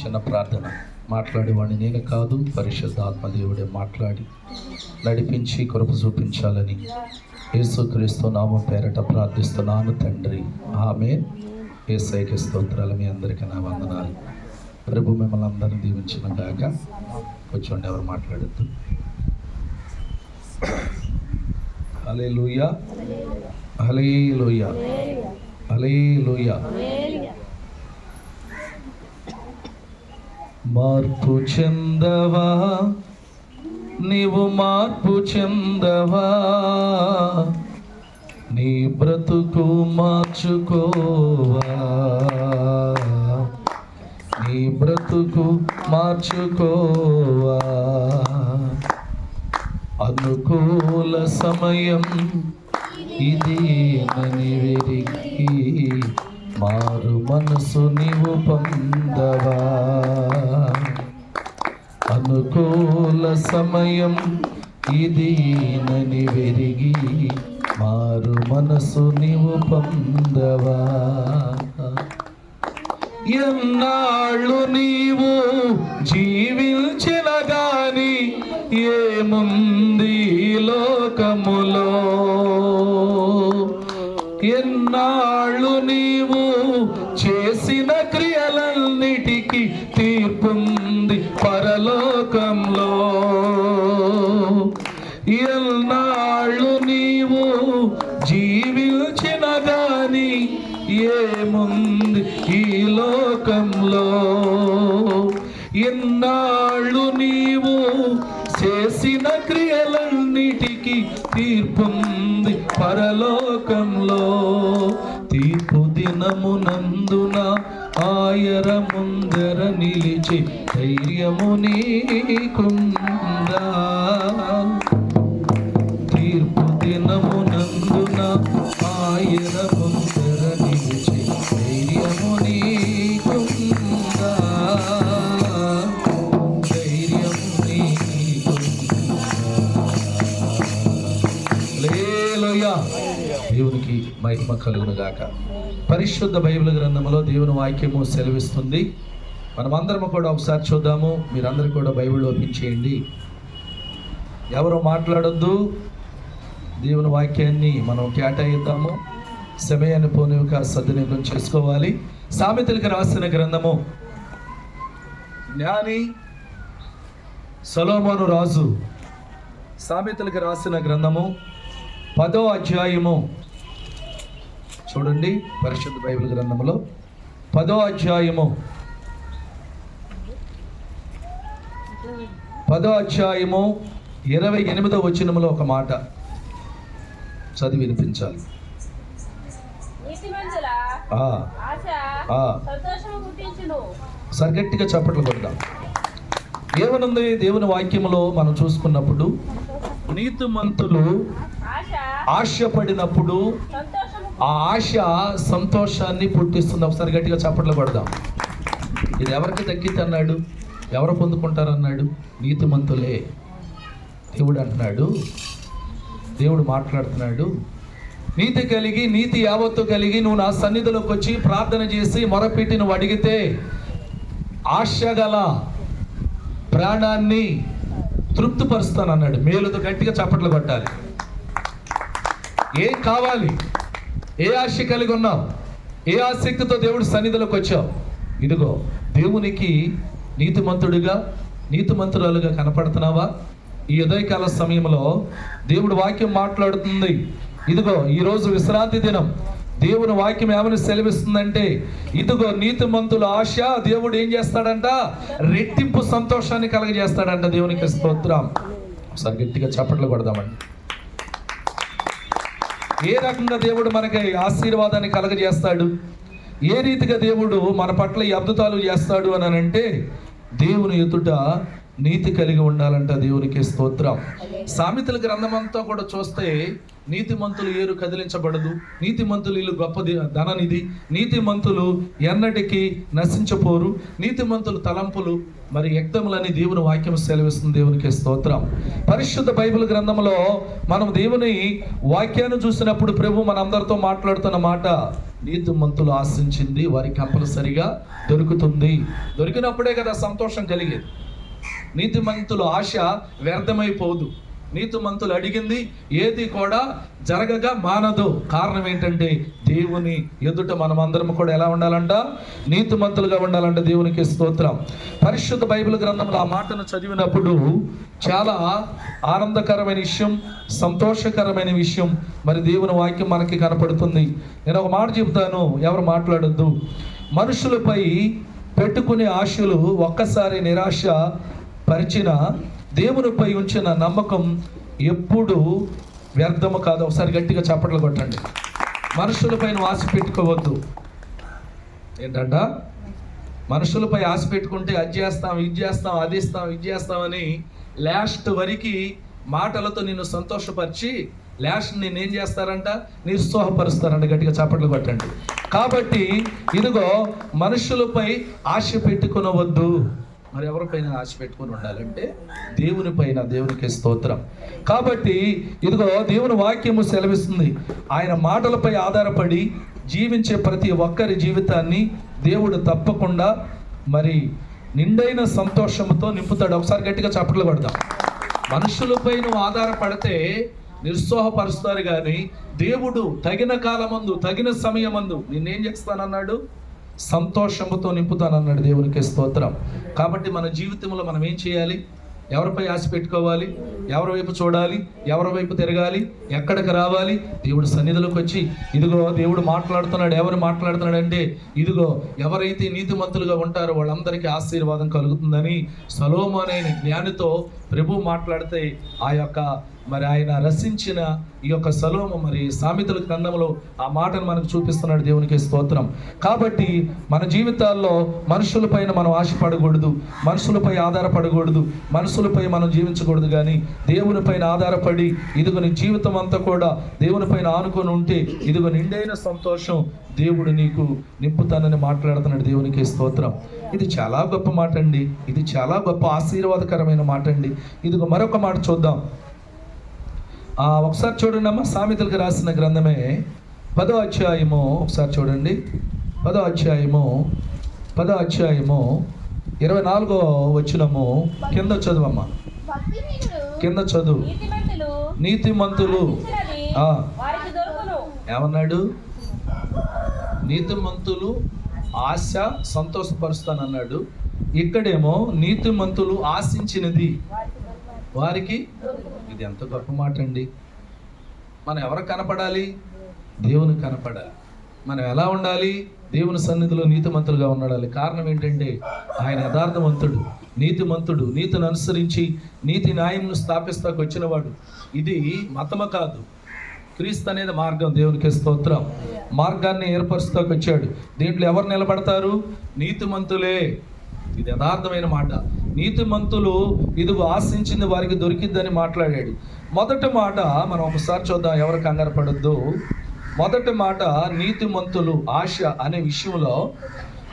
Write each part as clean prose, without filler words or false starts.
చిన్న ప్రార్థన. మాట్లాడేవాడిని నేను కాదు, పరిశుద్ధాత్మ దేవుడే మాట్లాడి నడిపించి కృప చూపించాలని యేసుక్రీస్తు నామం పేరట ప్రార్థిస్తున్నాను తండ్రి, ఆమేన్. యేసయ్యకి స్తోత్రాలు. మీ అందరికీ నా వందనాలు. ప్రభు మిమ్మల్ని అందరినీ దీవించిన గాక. కూర్చోండి, ఎవరు మాట్లాడద్దు. హల్లెలూయా, హల్లెలూయా, హల్లెలూయా. మార్పు చెందవా, నీవు మార్పు చెందవా, నీ బ్రతుకు మార్చుకోవా, నీ బ్రతుకు మార్చుకోవా. అనుకూల సమయం ఇది నని వెరిగి మారు మనసు నీవు పొందవా. అనుకూల సమయం ఇది నని వెరిగి మారు మనసు నీవు పొందవా. ఎన్నాళ్ళు నీవు జీవించిన గాని ఏముంది లోకములో, ఎన్నాళ్ళు నీవు చేసిన క్రియలన్నిటికీ తీర్పుంది పరలోకంలో. ఎన్నాళ్ళు నీవు జీవించిన గాని ఏముంది ఈ లోకంలో, ఎన్నాళ్ళు నీవు చేసిన క్రియలన్నిటికీ తీర్పుంది పరలోకంలో. తీర్పు దినమునందున ఆయర ముందర నిలిచి ధైర్యము నీకుందా. తీర్పు దినమునందున ఆయర ముందర నిలిచి ధైర్యము నీకుందా. ధైర్యము నీకుందా. హల్లెలూయా. దేవునికి మహిమ కలుగును గాక. పరిశుద్ధ బైబిల్ గ్రంథంలో దేవుని వాక్యము సెలవిస్తుంది. మనమందరము కూడా ఒకసారి చూద్దాము. మీరందరూ కూడా బైబిల్ ఓపెన్ చేయండి. ఎవరు మాట్లాడొద్దు. దేవుని వాక్యాన్ని మనం కేటాయిద్దాము. సమయాన్ని పోనివిక సద్వినియోగం చేసుకోవాలి. సామెతలకు రాసిన గ్రంథము, జ్ఞాని సొలొమోను రాజు సామెతలకు రాసిన గ్రంథము 10వ అధ్యాయము చూడండి. పరిశుద్ధ బైబిల్ గ్రంథంలో 10వ అధ్యాయము 28వ వచనములో ఒక మాట చదివి వినిపించాలి. సరిగట్టిగా చప్పట్లు కొడదాం. ఏమనుంది దేవుని వాక్యములో మనం చూసుకున్నప్పుడు, నీతిమంతులు ఆశపడినప్పుడు ఆ ఆశ సంతోషాన్ని పుట్టిస్తుంది. ఒకసారి గట్టిగా చప్పట్లు కొడదాం. ఇది ఎవరికి దక్కింది అన్నాడు? ఎవరు పొందుకుంటారన్నాడు? నీతిమంతులే. దేవుడు అంటున్నాడు, దేవుడు మాట్లాడుతున్నాడు, నీతి కలిగి నీతి యావత్తు కలిగి నువ్వు నా సన్నిధిలోకి వచ్చి ప్రార్థన చేసి మొరపెట్టి నువ్వు అడిగితే ఆశ గల ప్రాణాన్ని తృప్తిపరుస్తానన్నాడు. మేలుతో గట్టిగా చప్పట్లు కొట్టాలి. ఏం కావాలి? ఏ ఆశ కలిగి ఉన్నావు? ఏ ఆసక్తితో దేవుడు సన్నిధిలోకి వచ్చావు? ఇదిగో దేవునికి నీతిమంతుడిగా నీతిమంతురాలుగా కనపడుతున్నావా? ఈ ఉదయకాల సమయంలో దేవుడు వాక్యం మాట్లాడుతుంది. ఇదిగో ఈరోజు విశ్రాంతి దినం. దేవుని వాక్యం ఏమని సెలవిస్తుందంటే, ఇదిగో నీతిమంతుల ఆశ దేవుడు ఏం చేస్తాడంట? రెట్టింపు సంతోషాన్ని కలగజేస్తాడంట. దేవునికి స్తోత్రం. ఒకసారి గట్టిగా చప్పట్లు కొడదామండి. ఏ రకంగా దేవుడు మనకి ఆశీర్వాదాన్ని కలగజేస్తాడు? ఏ రీతిగా దేవుడు మన పట్ల ఈ అద్భుతాలు చేస్తాడు అని అంటే, దేవుని ఎదుట నీతి కలిగి ఉండాలంట. దేవునికి స్తోత్రం. సామెతల గ్రంథమంతా కూడా చూస్తే నీతిమంతులు ఏరు కదిలించబడదు, నీతిమంతులు ఇల్లు గొప్ప ధననిధి, నీతిమంతులు ఎన్నటికీ నశించపోరు, నీతిమంతులు తలంపులు మరి వ్యక్తములని దేవుని వాక్యం సెలవిస్తుంది. దేవునికి స్తోత్రం. పరిశుద్ధ బైబిల్ గ్రంథంలో మనం దేవుని వాక్యాన్ని చూసినప్పుడు ప్రభు మనందరితో మాట్లాడుతున్న మాట, నీతిమంతులు ఆశించింది వారికి కంపల్సరిగా దొరుకుతుంది. దొరికినప్పుడే కదా సంతోషం కలిగేది. నీతిమంతుల ఆశ వ్యర్థమైపోదు. నీతిమంతులు అడిగింది ఏది కూడా జరగగా మానదు. కారణం ఏంటంటే దేవుని ఎదుట మనం అందరం కూడా ఎలా ఉండాలంట? నీతిమంతులుగా ఉండాలంట. దేవునికి స్తోత్రం. పరిశుద్ధ బైబిల్ గ్రంథంలో ఆ మాటను చదివినప్పుడు చాలా ఆనందకరమైన విషయం, సంతోషకరమైన విషయం మరి దేవుని వాక్యం మనకి కనపడుతుంది. నేను ఒక మాట చెబుతాను, ఎవరు మాట్లాడొద్దు. మనుషులపై పెట్టుకునే ఆశలు ఒక్కసారి నిరాశ పరిచిన దేవునిపై ఉంచిన నమ్మకం ఎప్పుడు వ్యర్థము కాదు. ఒకసారి గట్టిగా చప్పట్లు కొట్టండి. మనుషులపై ఆశ పెట్టుకోవద్దు. ఏంటంట? మనుషులపై ఆశ పెట్టుకుంటే అది చేస్తాం, ఇది చేస్తాం, అది ఇస్తాం, ఇది చేస్తామని లాస్ట్ వరకు మాటలతో నిన్ను సంతోషపరిచి లాస్ట్ నేనేం చేస్తారంట? నిరుత్సాహపరుస్తారంట. గట్టిగా చప్పట్లు కొట్టండి. కాబట్టి ఇదిగో మనుషులపై ఆశ పెట్టుకునవద్దు. మరి ఎవరిపైన ఆశ పెట్టుకుని ఉండాలంటే దేవుని పైన. దేవునికి స్తోత్రం. కాబట్టి ఇదిగో దేవుని వాక్యము సెలవిస్తుంది, ఆయన మాటలపై ఆధారపడి జీవించే ప్రతి ఒక్కరి జీవితాన్ని దేవుడు తప్పకుండా మరి నిండైన సంతోషంతో నింపుతాడు. ఒకసారి గట్టిగా చప్పట్లు కొడదాం. మనుషులపై నువ్వు ఆధారపడితే నిరుత్సాహపరుస్తారు, కానీ దేవుడు తగిన కాలమందు తగిన సమయమందు నిన్నేం చేస్తానన్నాడు? సంతోషముతో నింపుతానన్నాడు. దేవునికి స్తోత్రం. కాబట్టి మన జీవితంలో మనం ఏం చేయాలి? ఎవరిపై ఆశ పెట్టుకోవాలి? ఎవరి వైపు చూడాలి? ఎవరి వైపు తిరగాలి? ఎక్కడికి రావాలి? దేవుడు సన్నిధిలోకి వచ్చి ఇదిగో దేవుడు మాట్లాడుతున్నాడు. ఎవరు మాట్లాడుతున్నాడు అంటే ఇదిగో ఎవరైతే నీతిమంతులుగా ఉంటారో వాళ్ళందరికీ ఆశీర్వాదం కలుగుతుందని సొలొమోను అనే జ్ఞానితో ప్రభు మాట్లాడితే ఆ యొక్క మరి ఆయన రచించిన ఈ యొక్క సొలొమోను మరి సామెతల గ్రంథంలో ఆ మాటను మనకు చూపిస్తున్నాడు. దేవునికి స్తోత్రం. కాబట్టి మన జీవితాల్లో మనుషులపైన మనం ఆశపడకూడదు, మనుషులపై ఆధారపడకూడదు, మనుషులపై మనం జీవించకూడదు, కానీ దేవుని పైన ఆధారపడి ఇదిగో నీ జీవితం అంతా కూడా దేవుని పైన ఆనుకొని ఉంటే ఇదిగో నిండైన సంతోషం దేవుడు నీకు నింపుతానని మాట్లాడుతున్నాడు. దేవునికి స్తోత్రం. ఇది చాలా గొప్ప మాట అండి. ఇది చాలా గొప్ప ఆశీర్వాదకరమైన మాట అండి. ఇదిగో మరొక మాట చూద్దాం. ఒకసారి చూడండి అమ్మా, సామెతలకు రాసిన గ్రంథమే 10వ అధ్యాయము. ఒకసారి చూడండి, 10వ అధ్యాయము 24వ వచనము కింద చదువమ్మా, కింద చదువు. నీతిమంతులు ఏమన్నాడు? నీతిమంతులు ఆశ సంతోషపరుస్తానన్నాడు. ఇక్కడేమో నీతిమంతులు ఆశించినది వారికి. ఇది ఎంత గొప్ప మాట అండి. మనం ఎవరు కనపడాలి? దేవుని కనపడాలి. మనం ఎలా ఉండాలి? దేవుని సన్నిధిలో నీతిమంతులుగా ఉండాలి. కారణం ఏంటంటే ఆయన యథార్థవంతుడు, నీతిమంతుడు, నీతిని అనుసరించి నీతి న్యాయంను స్థాపిస్తాకు వచ్చినవాడు. ఇది మతము కాదు, క్రీస్తు అనేది మార్గం. దేవునికి స్తోత్రం. మార్గాన్ని ఏర్పరుస్తాకు వచ్చాడు. దీంట్లో ఎవరు నిలబడతారు? నీతిమంతులే. ఇది యథార్థమైన మాట. నీతిమంతులు ఇదిగో ఆశించింది వారికి దొరికిద్దని మాట్లాడాడు. మొదటి మాట మనం ఒకసారి చూద్దాం, ఎవరు కంగారు పడొద్దు. మొదటి మాట నీతిమంతులు ఆశ అనే విషయంలో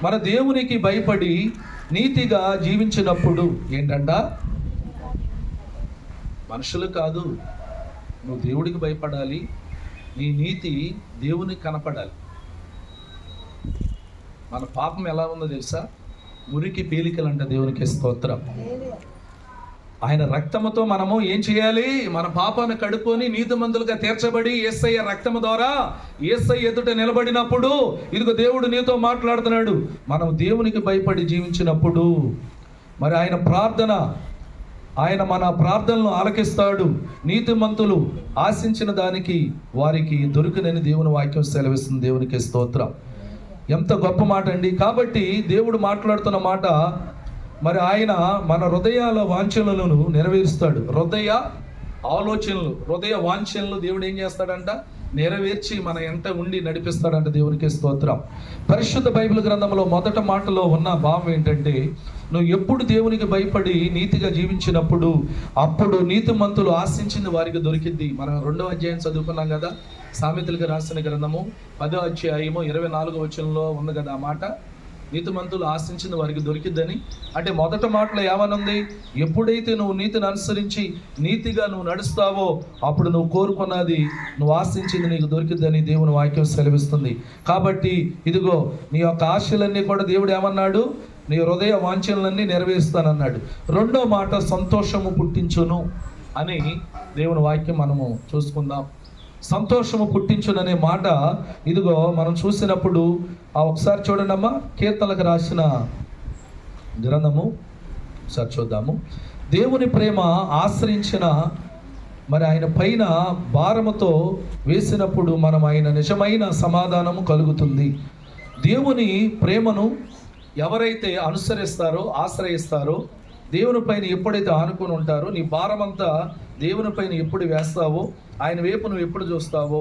మన దేవునికి భయపడి నీతిగా జీవించినప్పుడు ఏంటంట? మనుషులు కాదు, నువ్వు దేవుడికి భయపడాలి. నీ నీతి దేవునికి కనపడాలి. మన పాపం ఎలా ఉందో తెలుసా? మురికి పీలికలంట. దేవునికి స్తోత్రం. ఆయన రక్తముతో మనము ఏం చేయాలి? మన పాపాన్ని కడుక్కొని నీతిమంతులుగా తీర్చబడి యేసయ్య రక్తము ద్వారా యేసయ్య ఎదుట నిలబడినప్పుడు ఇదిగో దేవుడు నీతో మాట్లాడుతున్నాడు. మనం దేవునికి భయపడి జీవించినప్పుడు మరి ఆయన ప్రార్థన, ఆయన మన ప్రార్థనలు ఆలకిస్తాడు. నీతిమంతులు ఆశించిన దానికి వారికి దొరికినని దేవుని వాక్యం సెలవిస్తుంది. దేవునికి స్తోత్రం. ఎంత గొప్ప మాట అండి. కాబట్టి దేవుడు మాట్లాడుతున్న మాట మరి ఆయన మన హృదయాల వాంఛనలను నెరవేరుస్తాడు. హృదయ ఆలోచనలు, హృదయ వాంఛనలు దేవుడు ఏం చేస్తాడంట? నెరవేర్చి మన ఎంట ఉండి నడిపిస్తాడంట. దేవునికి స్తోత్రం. పరిశుద్ధ బైబిల్ గ్రంథంలో మొదట మాటలో ఉన్న భావం ఏంటంటే నువ్వు ఎప్పుడు దేవునికి భయపడి నీతిగా జీవించినప్పుడు అప్పుడు నీతిమంతులు ఆశించింది వారికి దొరికింది. మనం 2వ అధ్యాయం చదువుకున్నాం కదా, సామెతలకు రాసిన గ్రంథము 10వ అధ్యాయము 24వ వచనంలో ఉంది కదా ఆ మాట. నీతిమంతులు ఆశించింది వారికి దొరికిద్దని. అంటే మొదట మాటలో ఏమనుంది? ఎప్పుడైతే నువ్వు నీతిని అనుసరించి నీతిగా నువ్వు నడుస్తావో అప్పుడు నువ్వు కోరుకున్నది, నువ్వు ఆశించింది నీకు దొరికిద్దని దేవుని వాక్యం సెలవిస్తుంది. కాబట్టి ఇదిగో నీ యొక్క ఆశలన్నీ కూడా దేవుడు ఏమన్నాడు? నీ హృదయ వాంఛనలన్నీ నెరవేరుస్తానన్నాడు. రెండో మాట సంతోషము పుట్టించును అని దేవుని వాక్యం మనము చూసుకుందాం. సంతోషము పుట్టించుననే మాట ఇదిగో మనం చూసినప్పుడు ఒకసారి చూడండి అమ్మా, కీర్తనలకు రాసిన గ్రంథము ఒకసారి చూద్దాము. దేవుని ప్రేమ ఆశ్రయించిన మరి ఆయన పైన భారముతో వేసినప్పుడు మనం ఆయన నిజమైన సమాధానము కలుగుతుంది. దేవుని ప్రేమను ఎవరైతే అనుసరిస్తారో, ఆశ్రయిస్తారో, దేవుని పైన ఎప్పుడైతే ఆనుకొని ఉంటారో, నీ భారమంతా దేవుని పైన ఎప్పుడు వేస్తావో, ఆయన వైపు నువ్వు ఎప్పుడు చూస్తావో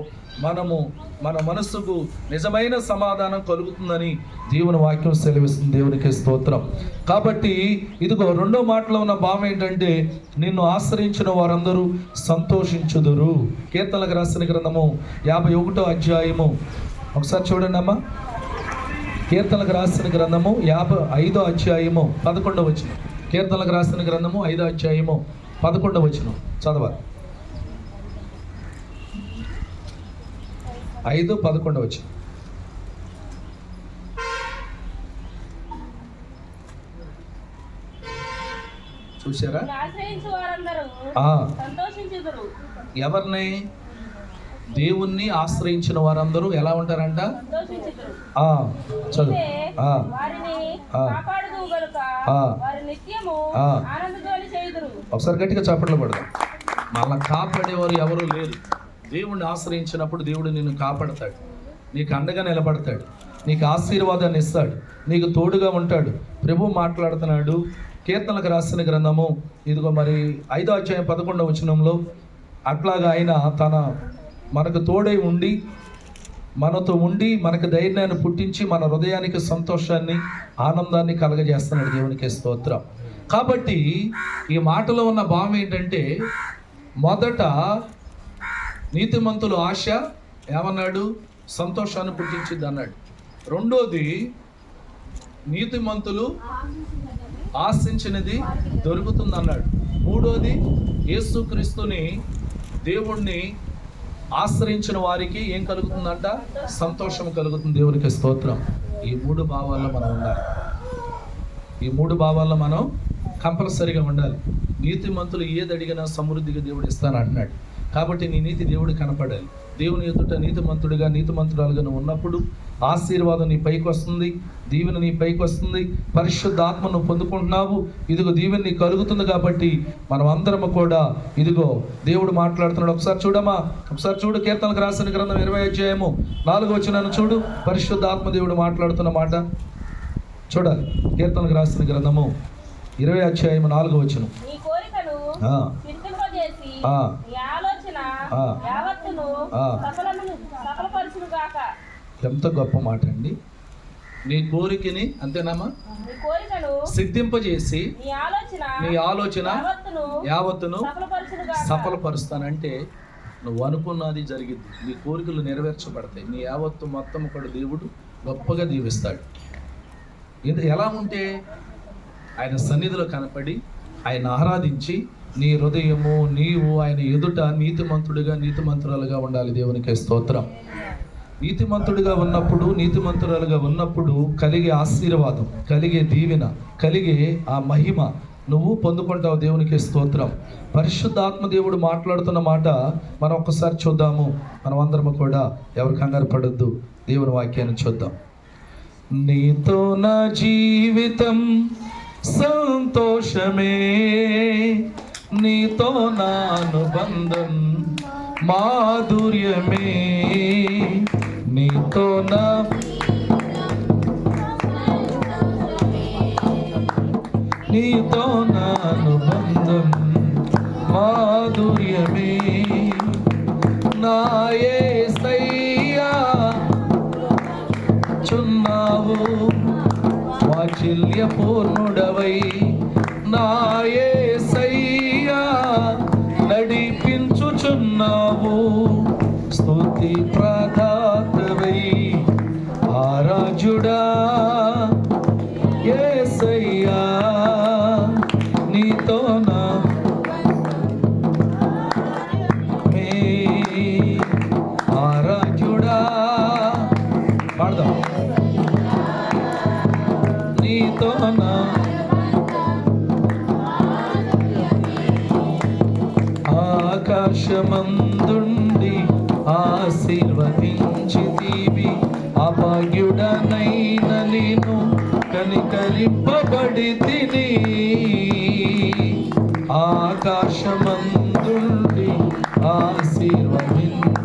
మన మనస్సుకు నిజమైన సమాధానం కలుగుతుందని దేవుని వాక్యం సెలవిస్తుంది. దేవునికి స్తోత్రం. కాబట్టి ఇదిగో రెండో మాటలో ఉన్న భావం ఏంటంటే, నిన్ను ఆశ్రయించిన వారందరూ సంతోషించుదురు. కీర్తనలకు రాసిన గ్రంథము 51వ అధ్యాయము ఒకసారి చూడండి అమ్మా. కీర్తనలకు రాసిన గ్రంథము 55వ అధ్యాయము 11వ వచనం. కీర్తనలకు రాసిన గ్రంథము 5వ అధ్యాయము 11వ వచనం చదవాలి. 5:11 వచనం చూసారా? ఎవరిని? దేవుణ్ణి ఆశ్రయించిన వారందరూ ఎలా ఉంటారంట? చదువు. ఒకసారి గట్టిగా చప్పట్లు పడదాం. మళ్ళా కాపాడేవారు ఎవరు లేరు. దేవుణ్ణి ఆశ్రయించినప్పుడు దేవుడు నిన్ను కాపాడతాడు, నీకు అండగా నిలబడతాడు, నీకు ఆశీర్వాదాన్ని ఇస్తాడు, నీకు తోడుగా ఉంటాడు. ప్రభు మాట్లాడుతున్నాడు. కీర్తనలకు రాసిన గ్రంథము ఇదిగో మరి 5వ అధ్యాయం 11వ వచనంలో, అట్లాగా ఆయన మనకు తోడై ఉండి, మనతో ఉండి, మనకు ధైర్యాన్ని పుట్టించి, మన హృదయానికి సంతోషాన్ని, ఆనందాన్ని కలగజేస్తున్నాడు. దేవునికి స్తోత్రం. కాబట్టి ఈ మాటలో ఉన్న భావం ఏంటంటే, మొదట నీతిమంతుల ఆశ ఏమన్నాడు? సంతోషాన్ని పుట్టించింది అన్నాడు. రెండోది, నీతిమంతులు ఆశించినది దొరుకుతుంది అన్నాడు. మూడోది, యేసుక్రీస్తుని, దేవుణ్ణి ఆశ్రయించిన వారికి ఏం కలుగుతుందంట? సంతోషం కలుగుతుంది. దేవునికి స్తోత్రం. ఈ మూడు భావాల్లో మనం ఉండాలి. ఈ మూడు భావాల్లో మనం కంపల్సరీగా ఉండాలి. నీతిమంతులు ఏది అడిగినా సమృద్ధిగా దేవుడు ఇస్తానంటున్నాడు. కాబట్టి నీ నీతి దేవుడు కనపడాలి. దేవుని ఎదుట నీతిమంతుడిగా, నీతిమంతురాలుగా నువ్వు ఉన్నప్పుడు ఆశీర్వాదం నీ పైకి వస్తుంది, దీవెన నీ పైకి వస్తుంది, పరిశుద్ధాత్మ నువ్వు పొందుకుంటున్నావు. ఇదిగో దీవెన నీకు కలుగుతుంది. కాబట్టి మనం అందరము కూడా ఇదిగో దేవుడు మాట్లాడుతున్నాడు. ఒకసారి చూడమ్మా, ఒకసారి చూడు. కీర్తనలకు రాసిన గ్రంథం 20వ అధ్యాయము 4వ వచనాన్ని చూడు. పరిశుద్ధాత్మ దేవుడు మాట్లాడుతున్న మాట చూడాలి. కీర్తనలకు రాసిన గ్రంథము 20వ అధ్యాయము 4వ వచనం. ఎంత గొప్ప మాట అండి. నీ కోరికని అంతేనామా సిద్ధింపజేసి నీ ఆలోచన యావత్తును సఫలపరుస్తానంటే నువ్వు అనుకున్నది జరిగింది. నీ కోరికలు నెరవేర్చబడతాయి. నీ యావత్తు మొత్తం కూడా దేవుడు గొప్పగా దీవిస్తాడు. ఇది ఎలా ఉంటే ఆయన సన్నిధిలో కనపడి ఆయన ఆరాధించి నీ హృదయము నీవు ఆయన ఎదుట నీతిమంతుడిగా, నీతిమంతురాలుగా ఉండాలి. దేవునికి స్తోత్రం. నీతిమంతుడిగా ఉన్నప్పుడు, నీతిమంతురాలుగా ఉన్నప్పుడు కలిగే ఆశీర్వాదం, కలిగే దీవెన, కలిగే ఆ మహిమ నువ్వు పొందుకుంటావు. దేవునికి స్తోత్రం. పరిశుద్ధాత్మ దేవుడు మాట్లాడుతున్న మాట మనం ఒక్కసారి చూద్దాము. మనం అందరము కూడా ఎవరు కంగారు పడొద్దు. దేవుని వాక్యాన్ని చూద్దాం. నీతో నా జీవితం సంతోషమే, నీతో నా అనుబంధం మాధుర్యమే, నీతో నా అనుబంధం మాధుర్యమే. నా యేసయ్యా చున్నావు వాత్సల్య పూర్ణుడవై, నా యేసయ్యా నడిపించుచున్నావు స్తుతి ప్రదాతవై. ఆరాధ్యుడా ఆకాశమందుండి ఆశీర్వదించితివి, అభాగ్యుడనైన నేను కనికరింపబడి తిని. ఆకాశమందుండి ఆశీర్వదించితివి,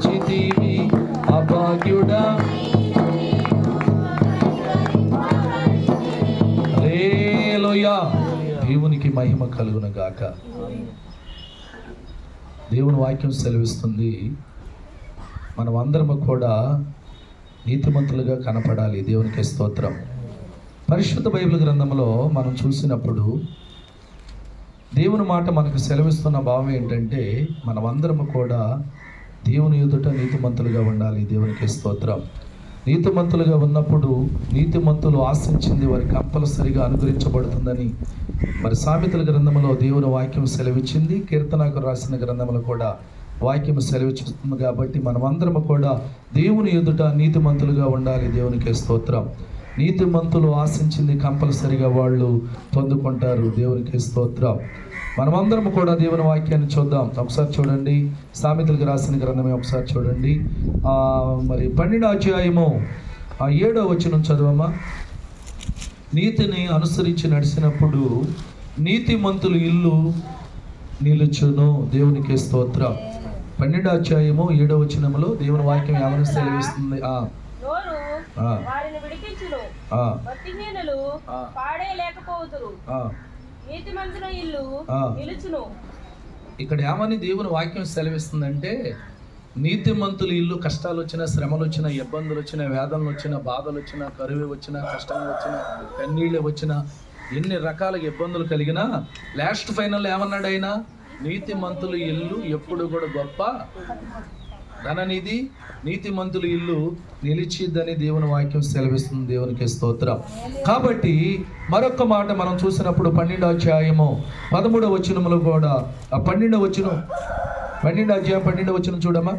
అభాగ్యుడా. హల్లెలూయా. దేవునికి మహిమ కలుగును గాక. దేవుని వాక్యం సెలవిస్తుంది, మనం అందరము కూడా నీతిమంతులుగా కనపడాలి. దేవునికి స్తోత్రం. పరిశుద్ధ బైబిల్ గ్రంథంలో మనం చూసినప్పుడు దేవుని మాట మనకు సెలవిస్తున్న భావం ఏంటంటే, మనమందరము కూడా దేవుని ఎదుట నీతిమంతులుగా ఉండాలి. దేవునికి స్తోత్రం. నీతిమంతులుగా ఉన్నప్పుడు నీతిమంతులు ఆశించింది వారి కంపల్సరిగా అనుగ్రహించబడుతుందని మరి సామెతల గ్రంథంలో దేవుని వాక్యం సెలవిచ్చింది. కీర్తనకు రాసిన గ్రంథంలో కూడా వాక్యం సెలవిస్తుంది. కాబట్టి మనమందరము కూడా దేవుని ఎదుట నీతిమంతులుగా ఉండాలి. దేవునికి స్తోత్రం. నీతిమంతులు ఆశించింది కంపల్సరిగా వాళ్ళు పొందుకుంటారు. దేవునికి స్తోత్రం. మనమందరం కూడా దేవుని వాక్యాన్ని చూద్దాం. ఒకసారి చూడండి, సామెతలకు రాసిన గ్రంథమే ఒకసారి చూడండి. మరి 12వ అధ్యాయము 7వ వచనం చదవమ్మా. నీతిని అనుసరించి నడిచినప్పుడు నీతిమంతులు ఇల్లు నిలుచును. దేవునికి స్తోత్రం. 12వ అధ్యాయము 7వ వచనంలో దేవుని వాక్యం ఏమని సెలవిస్తుంది? ఇక్కడ ఏమని దేవుని వాక్యం సెలవిస్తుందంటే, నీతిమంతుల ఇల్లు కష్టాలు వచ్చినా, శ్రమలు వచ్చినా, ఇబ్బందులు వచ్చినా, వేదనలు వచ్చినా, బాధలు వచ్చినా, కరువు వచ్చినా, కష్టాలు వచ్చినా, కన్నీళ్ళు వచ్చినా, ఎన్ని రకాల ఇబ్బందులు కలిగినా లాస్ట్ ఫైనల్ ఏమన్నాడు ఆయన? నీతిమంతుల ఇల్లు ఎప్పుడు కూడా గొప్ప ధననిధి, నీతిమంతుల ఇల్లు నిలిచిద్దని దేవుని వాక్యం సెలవిస్తుంది. దేవునికి స్తోత్రం. కాబట్టి మరొక మాట మనం చూసినప్పుడు 12వ అధ్యాయము 13వ వచనములో కూడా 12వ అధ్యాయం 12వ వచనం చూడమ్మా.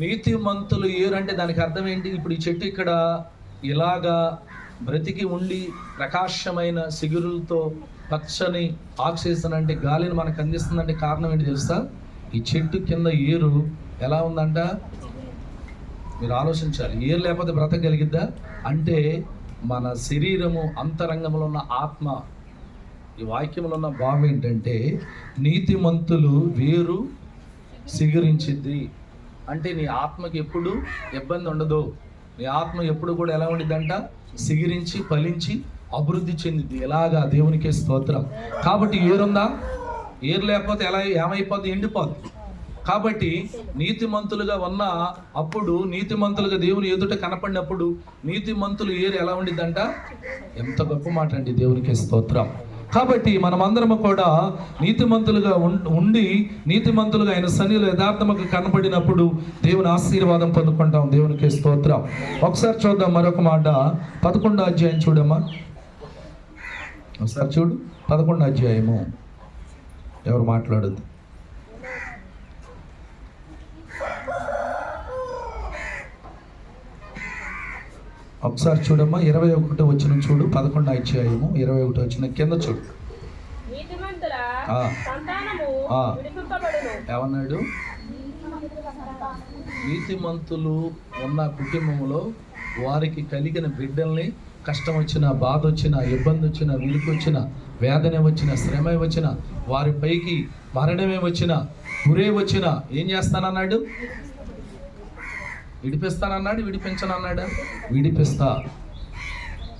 నీతిమంతులు ఏరు అంటే దానికి అర్థం ఏంటి? ఇప్పుడు ఈ చెట్టు ఇక్కడ ఇలాగా బ్రతికి ఉండి ప్రకాశమైన సిగురులతో పచ్చని ఆక్సిజన్ అంటే గాలిని మనకు అందిస్తుందంటే కారణం ఏంటి తెలుసా? ఈ చెట్టు కింద ఏరు ఎలా ఉందంట? మీరు ఆలోచించాలి. ఏరు లేకపోతే బ్రతకగలిగిద్దా? అంటే మన శరీరము అంతరంగంలో ఉన్న ఆత్మ, ఈ వాక్యంలో ఉన్న భావం ఏంటంటే, నీతిమంతులు వేరు సిగురించిద్ది అంటే నీ ఆత్మకి ఎప్పుడు ఇబ్బంది ఉండదు. నీ ఆత్మ ఎప్పుడు కూడా ఎలా ఉండిద్దంట? సిగిరించి ఫలించి అభివృద్ధి చెందిద్ది. ఎలాగా? దేవునికి స్తోత్రం. కాబట్టి ఏరుందా? ఏరు లేకపోతే ఎలా ఏమైపోద్ది? ఎండిపోద్ది. కాబట్టి నీతిమంతులుగా ఉన్న అప్పుడు, నీతిమంతులుగా దేవుని ఎదుట కనపడినప్పుడు నీతిమంతులు ఏరు ఎలా ఉండిద్దంట? ఎంత గొప్ప మాట అండి. దేవునికి స్తోత్రం. కాబట్టి మనమందరము కూడా నీతిమంతులుగా ఉండి నీతిమంతులుగా ఆయన సన్నిధిలో యథార్థముగా కనపడినప్పుడు దేవుని ఆశీర్వాదం పొందుకుంటాం. దేవునికి స్తోత్రం. ఒకసారి చూద్దాం మరొక మాట. 11వ అధ్యాయం చూడమ్మా. ఒకసారి చూడు, 11వ అధ్యాయము. ఎవరు మాట్లాడద్దు. ఒకసారి చూడమ్మా. 21వ వచనం చూడు. 11వ అధ్యాయము 21వ వచనం కింద చూడు. ఏమన్నాడు? నీతిమంతులు ఉన్న కుటుంబంలో వారికి కలిగిన బిడ్డల్ని కష్టం వచ్చినా, బాధ వచ్చినా, ఇబ్బంది వచ్చినా, విలుకు వచ్చినా, వేదన వచ్చినా, శ్రమ వచ్చినా, వారి పైకి మరణమే వచ్చినా, గురే వచ్చినా ఏం చేస్తానన్నాడు? విడిపిస్తానన్నాడు. విడిపించనన్నాడా? విడిపిస్తా.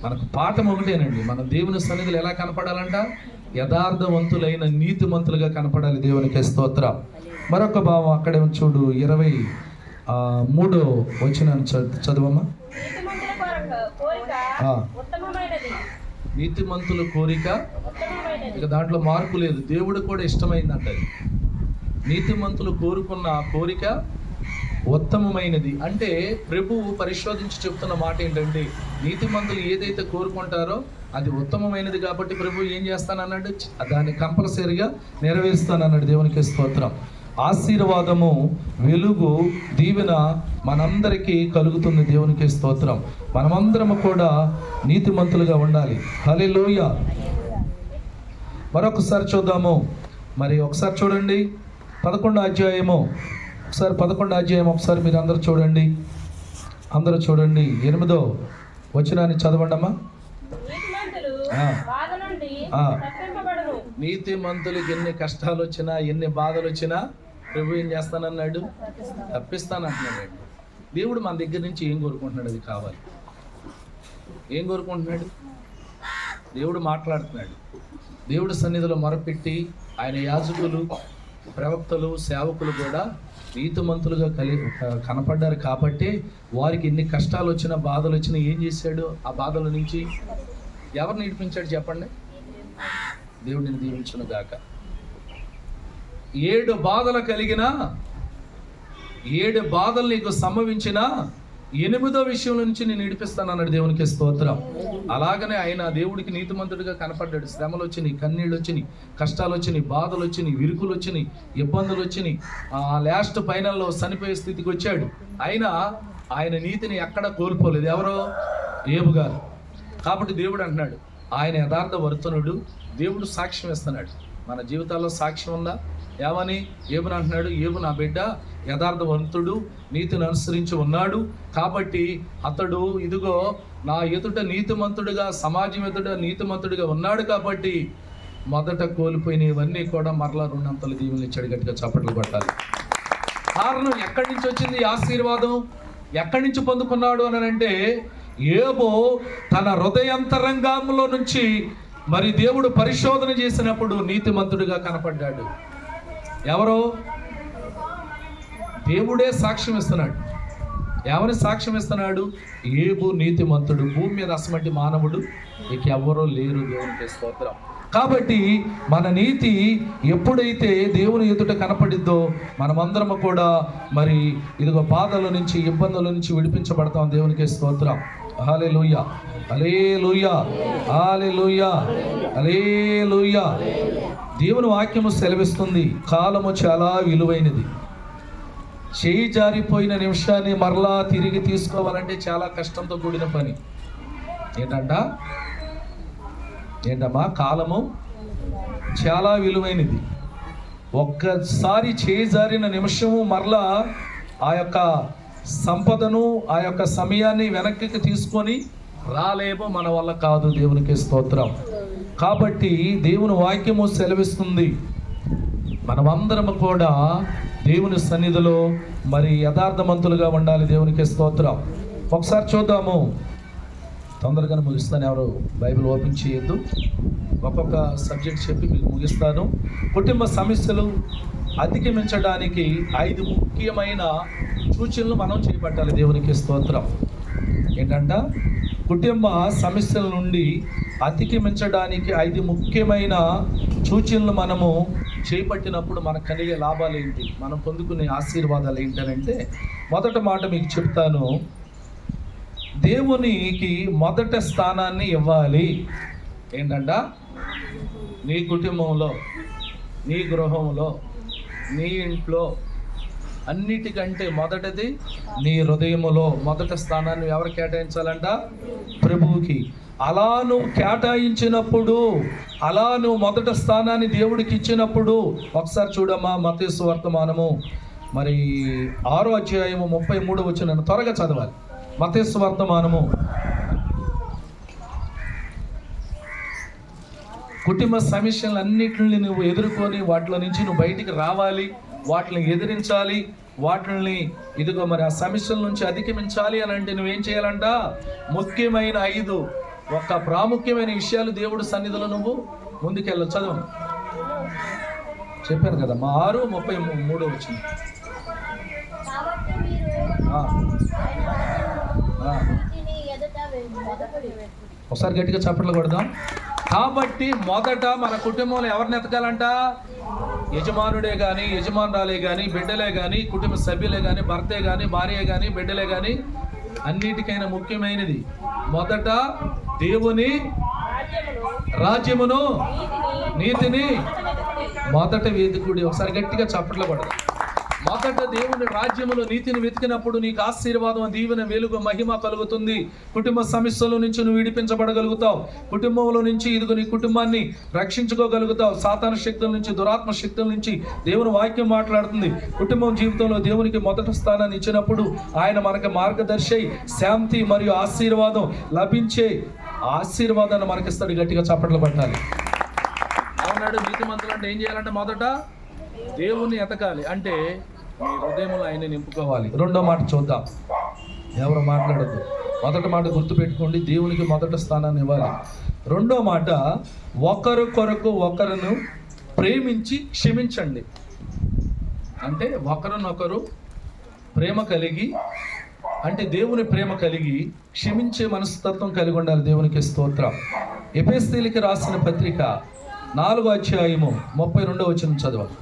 మనకు పాఠం ఒకటేనండి. మన దేవుని సన్నిధిలో ఎలా కనపడాలంట? యథార్థవంతులైన నీతిమంతులుగా కనపడాలి. దేవునికి స్తోత్రం. మరొక భావం అక్కడే చూడు. 23వ వచనాన్ని చదువమ్మా. నీతిమంతుల కోరిక, ఇక దాంట్లో మార్పు లేదు. దేవుడు కూడా ఇష్టమైందంట. నీతిమంతులు కోరుకున్న కోరిక ఉత్తమమైనది. అంటే ప్రభువు పరిశోధించి చెప్తున్న మాట ఏంటంటే, నీతిమంతులు ఏదైతే కోరుకుంటారో అది ఉత్తమమైనది. కాబట్టి ప్రభు ఏం చేస్తానన్నాడు? దాన్ని కంపల్సరీగా నెరవేరుస్తానన్నాడు. దేవునికి స్తోత్రం. ఆశీర్వాదము, వెలుగు, దీవెన మనందరికీ కలుగుతుంది. దేవునికి స్తోత్రం. మనమందరము కూడా నీతిమంతులుగా ఉండాలి. హల్లెలూయా. మరొకసారి చూద్దాము. మరి ఒకసారి చూడండి 11వ అధ్యాయము. ఒకసారి 11వ అధ్యాయం ఒకసారి మీరు అందరూ చూడండి. అందరూ చూడండి. 8వ వచనాన్ని చదవండమ్మా. నీతిమంతులకి ఎన్ని కష్టాలు వచ్చినా, ఎన్ని బాధలు వచ్చినా ప్రభు ఏం చేస్తానన్నాడు? తప్పిస్తానంటున్నాడు. దేవుడు మన దగ్గర నుంచి ఏం కోరుకుంటున్నాడు? అది కావాలి. ఏం కోరుకుంటున్నాడు? దేవుడు మాట్లాడుతున్నాడు. దేవుడి సన్నిధిలో మొరపెట్టి ఆయన యాజకులు, ప్రవక్తలు, సేవకులు కూడా నీతిమంతులుగా కనపడ్డారు కాబట్టి వారికి ఎన్ని కష్టాలు వచ్చినా, బాధలు వచ్చినా ఏం చేశాడు? ఆ బాధల నుంచి ఎవరిని నడిపించాడు చెప్పండి? దేవుడిని దీవించును గాక. 7 బాధలు కలిగినా, 7 బాధలు నీకు సంభవించినా 8వ విషయం నుంచి నేను నడిపిస్తాను అన్నాడు. దేవునికి స్తోత్రం. అలాగనే ఆయన దేవుడికి నీతిమంతుడిగా కనపడ్డాడు. శ్రమలు వచ్చినాయి, కన్నీళ్ళు వచ్చినాయి, కష్టాలు వచ్చినాయి, బాధలు వచ్చినాయి, విరుకులు వచ్చినాయి, ఇబ్బందులు వచ్చినాయి. లాస్ట్ ఫైనల్లో చనిపోయే స్థితికి వచ్చాడు. అయినా ఆయన నీతిని ఎక్కడ కోల్పోలేదు. ఎవరో? ఏబు గారు. కాబట్టి దేవుడు అంటున్నాడు ఆయన యథార్థ వర్తనుడు. దేవుడు సాక్ష్యం ఇస్తున్నాడు. మన జీవితాల్లో సాక్ష్యం ఉందా? ఏమని? ఏబుని అంటున్నాడు, ఏబు నా బిడ్డ యథార్థవంతుడు, నీతిని అనుసరించి ఉన్నాడు కాబట్టి అతడు ఇదిగో నా ఎదుట నీతిమంతుడిగా, సమాజం ఎదుట నీతిమంతుడిగా ఉన్నాడు కాబట్టి మొదట కోల్పోయినవన్నీ కూడా మరలా 2 అంతలు దీవెనలు ఇచ్చాడు. గట్టిగా చప్పట్లు కొట్టాలి. కారణం ఎక్కడి నుంచి వచ్చింది? ఆశీర్వాదం ఎక్కడి నుంచి పొందుకున్నాడు అని అంటే, ఏబో తన హృదయాంతరంగంలో నుంచి మరి దేవుడు పరిశోధన చేసినప్పుడు నీతిమంతుడిగా కనపడ్డాడు. ఎవరో? దేవుడే సాక్ష్యం ఇస్తున్నాడు. ఎవరి సాక్ష్యం ఇస్తున్నాడు? ఏబు నీతిమంతుడు. భూమి మీద అసమంటి మానవుడు ఇక ఎవరో లేరు. దేవునికి స్తోత్రం. కాబట్టి మన నీతి ఎప్పుడైతే దేవుని ఎదుట కనపడిద్దో మనమందరము కూడా మరి ఇదిగో బాధల నుంచి, ఇబ్బందుల నుంచి విడిపించబడతాం. దేవునికి స్తోత్రం. హల్లెలూయా, హల్లెలూయా, హల్లెలూయా, హల్లెలూయా. దేవుని వాక్యము సెలవిస్తుంది, కాలము చాలా విలువైనది. చేయి జారిపోయిన నిమిషాన్ని మరలా తిరిగి తీసుకోవాలంటే చాలా కష్టంతో కూడిన పని. ఏంటమ్మా? కాలము చాలా విలువైనది. ఒక్కసారి చేయి జారిన నిమిషము మరలా ఆ యొక్క సంపదను, ఆ యొక్క సమయాన్ని వెనక్కి తీసుకొని రాలేమో, మన వల్ల కాదు. దేవునికి స్తోత్రం. కాబట్టి దేవుని వాక్యము సెలవిస్తుంది మనమందరము కూడా దేవుని సన్నిధిలో మరి యథార్థవంతులుగా ఉండాలి. దేవునికి స్తోత్రం. ఒకసారి చూద్దాము. తొందరగానే ముగిస్తాను. ఎవరు బైబిల్ ఓపెన్ చేయొద్దు. ఒక్కొక్క సబ్జెక్ట్ చెప్పి మీకు ముగిస్తాను. కుటుంబ సమస్యలు అధిగమించడానికి 5 ముఖ్యమైన సూచనలు మనం చేపట్టాలి. దేవునికి స్తోత్రం. ఏంటంట? కుటుంబ సమస్యల నుండి అధిగమించడానికి 5 ముఖ్యమైన సూచనలు మనము చేపట్టినప్పుడు మనకు కలిగే లాభాలు ఏంటి, మనం పొందుకునే ఆశీర్వాదాలు ఏంటంటే, మొదటి మాట మీకు చెప్తాను. దేవునికి మొదట స్థానాన్ని ఇవ్వాలి. ఏంటంట? నీ కుటుంబంలో, నీ గృహంలో, నీ ఇంట్లో అన్నిటికంటే మొదటిది నీ హృదయములో మొదటి స్థానాన్ని ఎవరు కేటాయించాలంట? ప్రభువుకి. అలా నువ్వు కేటాయించినప్పుడు, అలా నువ్వు మొదటి స్థానాన్ని దేవుడికి ఇచ్చినప్పుడు, ఒకసారి చూడమ్మా మత్తయి సువార్తమానము మరి 6వ అధ్యాయము 33వ వచనం త్వరగా చదవాలి. మత్తయి సువార్తమానము. కుటుంబ సమస్యలన్నిటిని నువ్వు ఎదుర్కొని వాటిలో నుంచి నువ్వు బయటికి రావాలి, వాటిని ఎదిరించాలి, వాటిని ఇదిగో మరి ఆ సమస్యల నుంచి అధిగమించాలి అని అంటే నువ్వేం చేయాలంట? ముఖ్యమైన 5 ఒక ప్రాముఖ్యమైన విషయాలు దేవుడు సన్నిధిలో నువ్వు ముందుకెళ్ళ. చదువు. చెప్పాను కదా మా 6:33 వచ్చింది. ఒకసారి గట్టిగా చప్పట్లు కొడదాం. కాబట్టి మొదట మన కుటుంబంలో ఎవరిని ఎతకాలంట? యజమానుడే కానీ, యజమానురాలే కానీ, బిడ్డలే కానీ, కుటుంబ సభ్యులే కానీ, భర్తే కానీ, భార్య కానీ, బిడ్డలే కానీ, అన్నిటికైనా ముఖ్యమైనది మొదట దేవుని రాజ్యమును, నీతిని మొదట వేదికుడి. ఒకసారి గట్టిగా చప్పట్లు కొడదాం. మొదట దేవుని రాజ్యములో నీతిని వెతికినప్పుడు నీకు ఆశీర్వాదం, దీవెన, వెలుగు, మహిమ కలుగుతుంది. కుటుంబ సమస్యల నుంచి నువ్వు విడిపించబడగలుగుతావు. కుటుంబంలో నుంచి ఇదిగో నీ కుటుంబాన్ని రక్షించుకోగలుగుతావు. సాతాను శక్తుల నుంచి, దురాత్మ శక్తుల నుంచి దేవుని వాక్యం మాట్లాడుతుంది. కుటుంబం జీవితంలో దేవునికి మొదటి స్థానాన్ని ఇచ్చినప్పుడు ఆయన మనకి మార్గదర్శి, శాంతి మరియు ఆశీర్వాదం లభించే ఆశీర్వాదాన్ని మనకిస్తాడు. గట్టిగా చప్పట్లు పట్టాలి. అవునాడు. నీతిమంతులు అంటే ఏం చేయాలంటే మొదట దేవుణ్ణి ఎతకాలి, అంటే మీ హృదయంలో ఆయన నింపుకోవాలి. రెండో మాట చూద్దాం. ఎవరు మాట్లాడద్దు. మొదటి మాట గుర్తుపెట్టుకోండి, దేవునికి మొదటి స్థానాన్ని ఇవ్వాలి. రెండో మాట, ఒకరు కొరకు ఒకరును ప్రేమించి క్షమించండి. అంటే ఒకరినొకరు ప్రేమ కలిగి, అంటే దేవుని ప్రేమ కలిగి క్షమించే మనస్తత్వం కలిగి ఉండాలి. దేవునికి స్తోత్రం. ఎఫెసీయులకు రాసిన పత్రిక 4వ అధ్యాయము 32వ వచనం చదవాలి.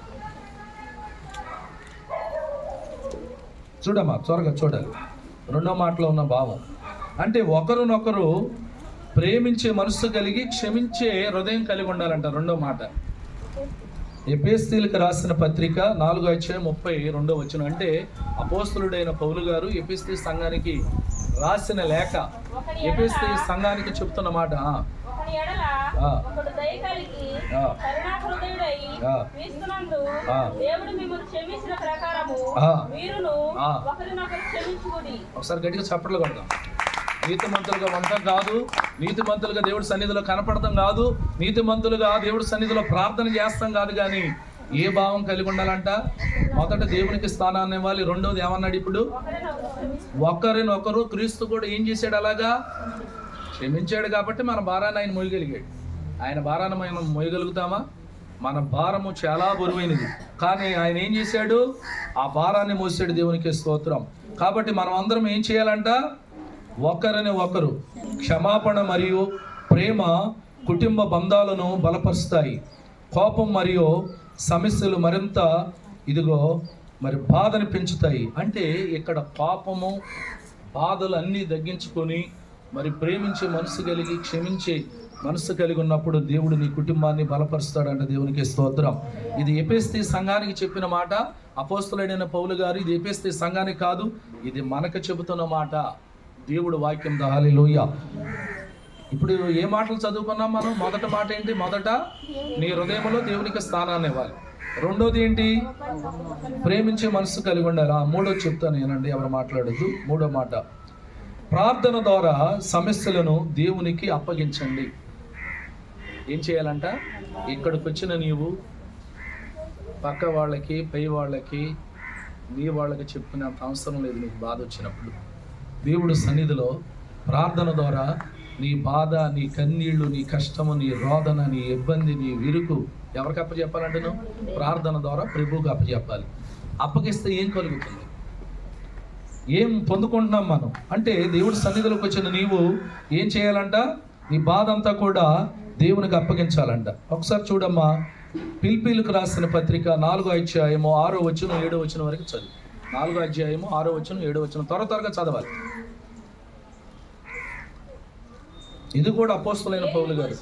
చూడమ్మా, త్వరగా చూడాలి. రెండో మాటలో ఉన్న భావం అంటే ఒకరినొకరు ప్రేమించే మనస్సు కలిగి క్షమించే హృదయం కలిగి ఉండాలంట. రెండో మాట ఎఫెసీయులకు రాసిన పత్రిక 4వ అధ్యాయం 32వ వచనం. అంటే అపోస్తలుడైన పౌలు గారు ఎఫెసీ సంఘానికి రాసిన లేఖ, ఎఫెసీ సంఘానికి చెప్తున్న మాట. ఒకసారి గట్టిగా చప్పట్లు కొడదాం. నీతిమంతులుగా ఉండటం కాదు, నీతిమంతులుగా దేవుడి సన్నిధిలో కనపడటం కాదు, నీతిమంతులుగా దేవుడి సన్నిధిలో ప్రార్థన చేస్తాం కాదు, కానీ ఏ భావం కలిగి ఉండాలంట? మొదట దేవునికి స్థానాన్ని ఇవ్వాలి. రెండోది ఏమన్నాడు ఇప్పుడు? ఒకరినొకరు. క్రీస్తు కూడా ఏం చేశాడు? అలాగా క్షమించాడు కాబట్టి మన భారాన్ని ఆయన మోయగలిగాడు. ఆయన భారాన్ని మనం మోయగలుగుతామా? మన భారము చాలా బరువైనది, కానీ ఆయన ఏం చేశాడు? ఆ భారాన్ని మోసాడు. దేవునికి స్తోత్రం. కాబట్టి మనం అందరం ఏం చేయాలంట? ఒకరిని ఒకరు క్షమాపణ మరియు ప్రేమ కుటుంబ బంధాలను బలపరుస్తాయి. కోపం మరియు సమస్యలు మరింత ఇదిగో మరి బాధను పెంచుతాయి. అంటే ఇక్కడ పాపము, బాధలు అన్నీ తగ్గించుకొని మరి ప్రేమించే మనసు కలిగి, క్షమించే మనసు కలిగి ఉన్నప్పుడు దేవుడు నీ కుటుంబాన్ని బలపరుస్తాడంట. దేవునికి స్తోత్రం. ఇది ఎఫెసీ సంఘానికి చెప్పిన మాట. అపోస్తలుడైన పౌలు గారు ఇది ఎఫెసీ సంఘానికి కాదు, ఇది మనకు చెబుతున్న మాట. దేవుడు వాక్యం. హల్లెలూయా. ఇప్పుడు ఏ మాటలు చదువుకున్నాం మనం? మొదటి మాట ఏంటి? మొదట నీ హృదయంలో దేవునికి స్థానాన్ని ఇవ్వాలి. రెండోది ఏంటి? ప్రేమించే మనసు కలిగి ఉండాలి. మూడోది చెప్తాను ఏనండి, ఎవరు మాట్లాడద్దు. మూడో మాట, ప్రార్థన ద్వారా సమస్యలను దేవునికి అప్పగించండి. ఏం చేయాలంట? ఇక్కడికి వచ్చిన నీవు పక్క వాళ్ళకి, పై వాళ్ళకి, నీ వాళ్ళకి చెప్పుకునేంత అవసరం లేదు. నీకు బాధ వచ్చినప్పుడు దేవుడు సన్నిధిలో ప్రార్థన ద్వారా నీ బాధ, నీ కన్నీళ్లు, నీ కష్టము, నీ రోదన, నీ ఇబ్బంది, నీ విరుకు ఎవరికి అప్పచెప్పాలంటే నువ్వు ప్రార్థన ద్వారా ప్రభువుకి అప్పచెప్పాలి. అప్పగిస్తే ఏం కలుగుతుంది? ఏం పొందుకుంటున్నాం మనం అంటే? దేవుడి సన్నిధిలోకి వచ్చిన నీవు ఏం చేయాలంట? నీ బాధ అంతా కూడా దేవునికి అప్పగించాలంట. ఒకసారి చూడమ్మా, ఫిలిప్పీయులకు రాసిన పత్రిక 4వ అధ్యాయము 6వ వచనం 7వ వచనం వరకు చదువు. 4వ అధ్యాయము 6వ వచనం 7వ వచనం త్వరగా చదవాలి. ఇది కూడా అపోస్తలుడైన పౌలు గారు.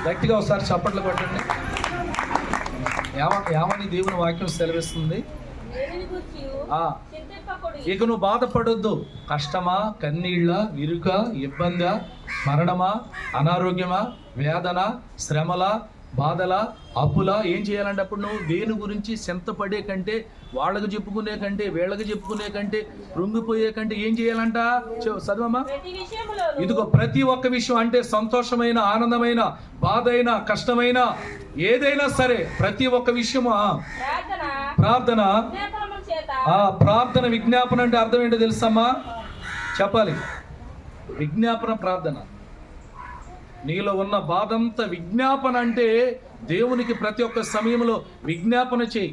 గట్టిగా ఒకసారి చప్పట్లు కొట్టండి. ఏమని దేవుని వాక్యం సెలవిస్తుంది? ఇక నువ్వు బాధపడొద్దు. కష్టమా, కన్నీళ్ళ, విరుక, ఇబ్బంద, మరణమా, అనారోగ్యమా, వేదన, శ్రమల, బాధల, అప్పుల, ఏం చేయాలంటే అప్పుడు నువ్వు దేని గురించి చింతపడే కంటే, వాళ్ళకు చెప్పుకునే కంటే, వీళ్ళకి చెప్పుకునే కంటే, కృంగిపోయే కంటే ఏం చేయాలంట? చదవమ్మా. ఇదిగో ప్రతి ఒక్క విషయం, అంటే సంతోషమైన, ఆనందమైన, బాధ అయినా, కష్టమైన, ఏదైనా సరే ప్రతి ఒక్క విషయము ప్రార్థన. ప్రార్థన విజ్ఞాపన అంటే అర్థం ఏంటో తెలుసమ్మా? చెప్పాలి. విజ్ఞాపన ప్రార్థన. నీలో ఉన్న బాధంతా విజ్ఞాపన అంటే దేవునికి ప్రతి ఒక్క సమయంలో విజ్ఞాపన చేయి.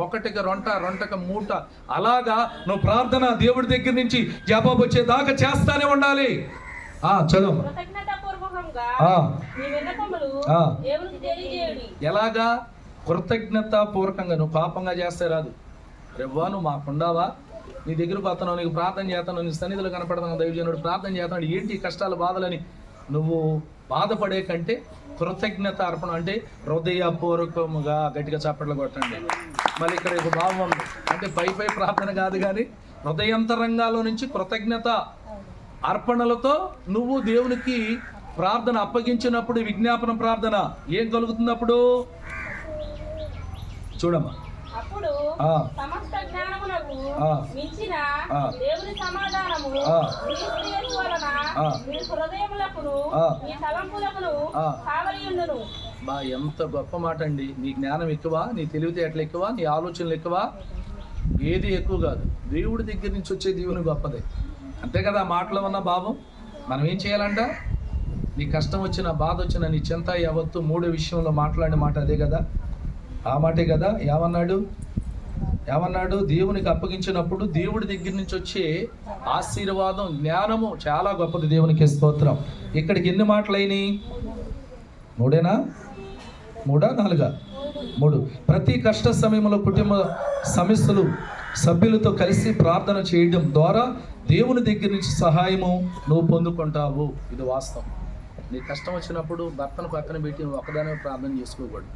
ఒకటికి రొంటక మూట, అలాగా నువ్వు ప్రార్థన దేవుడి దగ్గర నుంచి జవాబు వచ్చేదాకా చేస్తానే ఉండాలి. చదువు. ఎలాగా? కృతజ్ఞత పూర్వకంగా. నువ్వు పాపంగా చేస్తే రాదు. రెవ్వా నువ్వు మాకుండావా, నీ దగ్గరకు వస్తున్నావు, నీకు ప్రార్థన చేస్తాను, నీ సన్నిధిలో కనపడుతున్నావు, దైవజనుడు ప్రార్థన చేస్తున్నాడు, ఏంటి ఈ కష్టాలు బాధలని నువ్వు బాధపడే కంటే కృతజ్ఞత అర్పణ అంటే హృదయపూర్వకముగా గట్టిగా చప్పట్లు కొట్టండి. మళ్ళీ ఇక్కడ ఒక భావం ఉంది, అంటే పై ప్రార్థన కాదు కానీ హృదయంతరంగాలో నుంచి కృతజ్ఞత అర్పణలతో నువ్వు దేవునికి ప్రార్థన అప్పగించినప్పుడు, విజ్ఞాపన ప్రార్థన ఏం కలుగుతుంది అప్పుడు చూడమ్మా. అప్పుడు సమస్త జ్ఞానమునకు మించిన దేవుని సమాధానము క్రీస్తు వలన మీ హృదయములకును మీ తలంపులకును కావలియుండును. బా ఎంత గొప్ప మాట అండి. నీ జ్ఞానం ఎక్కువ, నీ తెలివితేటలు ఎక్కువ, నీ ఆలోచనలు ఎక్కువ, ఏది ఎక్కువ కాదు. దేవుడి దగ్గర నుంచి వచ్చే దీవుని గొప్పదే. అంతే కదా మాటలో ఉన్న భావం. మనం ఏం చేయాలంట? నీ కష్టం వచ్చిన, బాధ వచ్చిన, నీ చింత యావత్తు మూడో విషయంలో మాట్లాడిన మాట అదే కదా, ఆ మాటే కదా. ఏమన్నాడు? దేవునికి అప్పగించినప్పుడు దేవుడి దగ్గర నుంచి వచ్చే ఆశీర్వాదం, జ్ఞానము చాలా గొప్పది. దేవునికి స్తోత్రం. ఇక్కడికి ఎన్ని మాటలు అయినాయి? మూడేనా? మూడా నాలుగా? మూడు. ప్రతి కష్ట సమయంలో కుటుంబ సమస్యలు సభ్యులతో కలిసి ప్రార్థన చేయడం ద్వారా దేవుని దగ్గర నుంచి సహాయము నువ్వు పొందుకుంటావు. ఇది వాస్తవం. నీ కష్టం వచ్చినప్పుడు భర్తను పక్కన పెట్టి నువ్వు ఒక్కదానే ప్రార్థన చేసుకోకూడదు.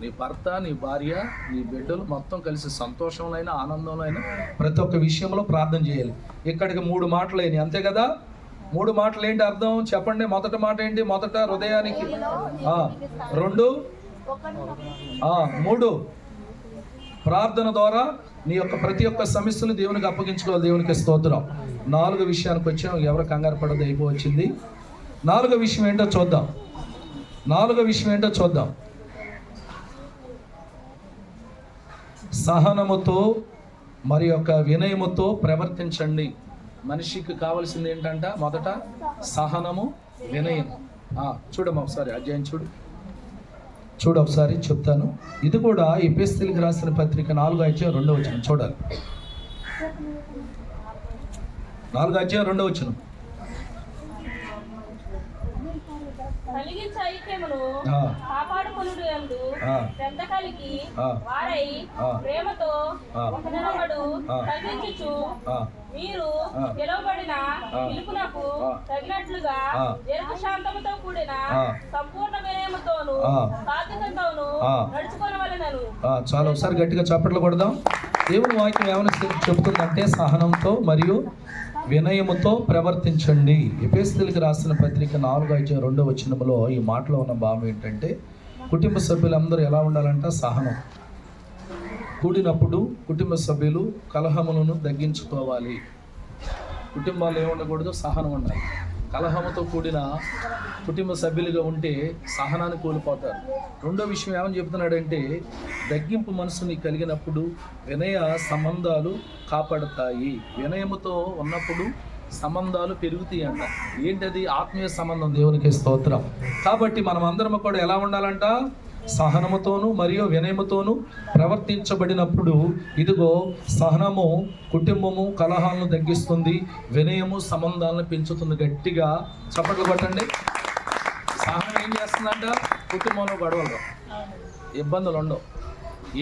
నీ భర్త, నీ భార్య, నీ బిడ్డలు మొత్తం కలిసి సంతోషంలో అయినా ఆనందంలో అయినా ప్రతి ఒక్క విషయంలో ప్రార్థన చేయాలి. ఇక్కడికి మూడు మాటలు అయినాయి, అంతే కదా. మూడు మాటలు ఏంటి అర్థం చెప్పండి? మొదటి మాట ఏంటి? మొదట హృదయానికి, రెండు, మూడు ప్రార్థన ద్వారా నీ యొక్క ప్రతి ఒక్క సమస్యలు దేవునికి అప్పగించుకోవాలి. దేవునికి స్తోత్రం. నాలుగో విషయానికి వచ్చాం. ఎవరు కంగారు పడదు, అయిపోవచ్చింది. నాలుగో విషయం ఏంటో చూద్దాం. సహనముతో మరి యొక్క వినయముతో ప్రవర్తించండి. మనిషికి కావాల్సింది ఏంటంట? మొదట సహనము, వినయము. చూడమ్మా ఒకసారి అధ్యాయం చూడు ఒకసారి చెప్తాను. ఇది కూడా ఎఫెసీయులకు రాసిన పత్రిక 4:2 చూడాలి. 4:2 కలిగించే ఐక్యమును కాపాడుకొనుడు యందు శ్రద్ధ కలిగి వారై ప్రేమతో ఒకరినొకడు తగ్గించుచు మీరు పిలువబడిన పిలుపునకు తగినట్లుగా దీర్ఘశాంతముతో కూడిన సంపూర్ణ వినయముతోను సాత్వికతతోను నడుచుకొనవలెనను. చాలా ఒకసారి గట్టిగా చప్పట్లు కొడదాం. దేవుని వాక్యం ఏమైనా చెబుతుందంటే సహనంతో మరియు వినయముతో ప్రవర్తించండి. ఎఫెసీయులకు రాసిన పత్రిక 4:2 ఈ మాటలో ఉన్న భావం ఏంటంటే కుటుంబ సభ్యులందరూ ఎలా ఉండాలంట? సహనం. కూడినప్పుడు కుటుంబ సభ్యులు కలహములను తగ్గించుకోవాలి. కుటుంబాలు ఏముండకూడదు? సహనం ఉండాలి. కలహముతో కూడిన కుటుంబ సభ్యులుగా ఉంటే సహనాన్ని కోల్పోతారు. రెండో విషయం ఏమని చెప్తున్నాడంటే తగ్గింపు మనసుని కలిగినప్పుడు వినయ సంబంధాలు కాపాడుతాయి. వినయముతో ఉన్నప్పుడు సంబంధాలు పెరుగుతాయి అంట. ఏంటది? ఆత్మీయ సంబంధం. దేవునికి స్తోత్రం. కాబట్టి మనం అందరం కూడా ఎలా ఉండాలంట? సహనముతోను మరియు వినయముతోను ప్రవర్తించబడినప్పుడు ఇదిగో సహనము కుటుంబము కలహాలను తగ్గిస్తుంది, వినయము సంబంధాలను పెంచుతుంది. గట్టిగా చప్పట్లు కొట్టండి. సహనం ఏం చేస్తుందంట? కుటుంబంలో గొడవలు, ఇబ్బందులు ఉండవు.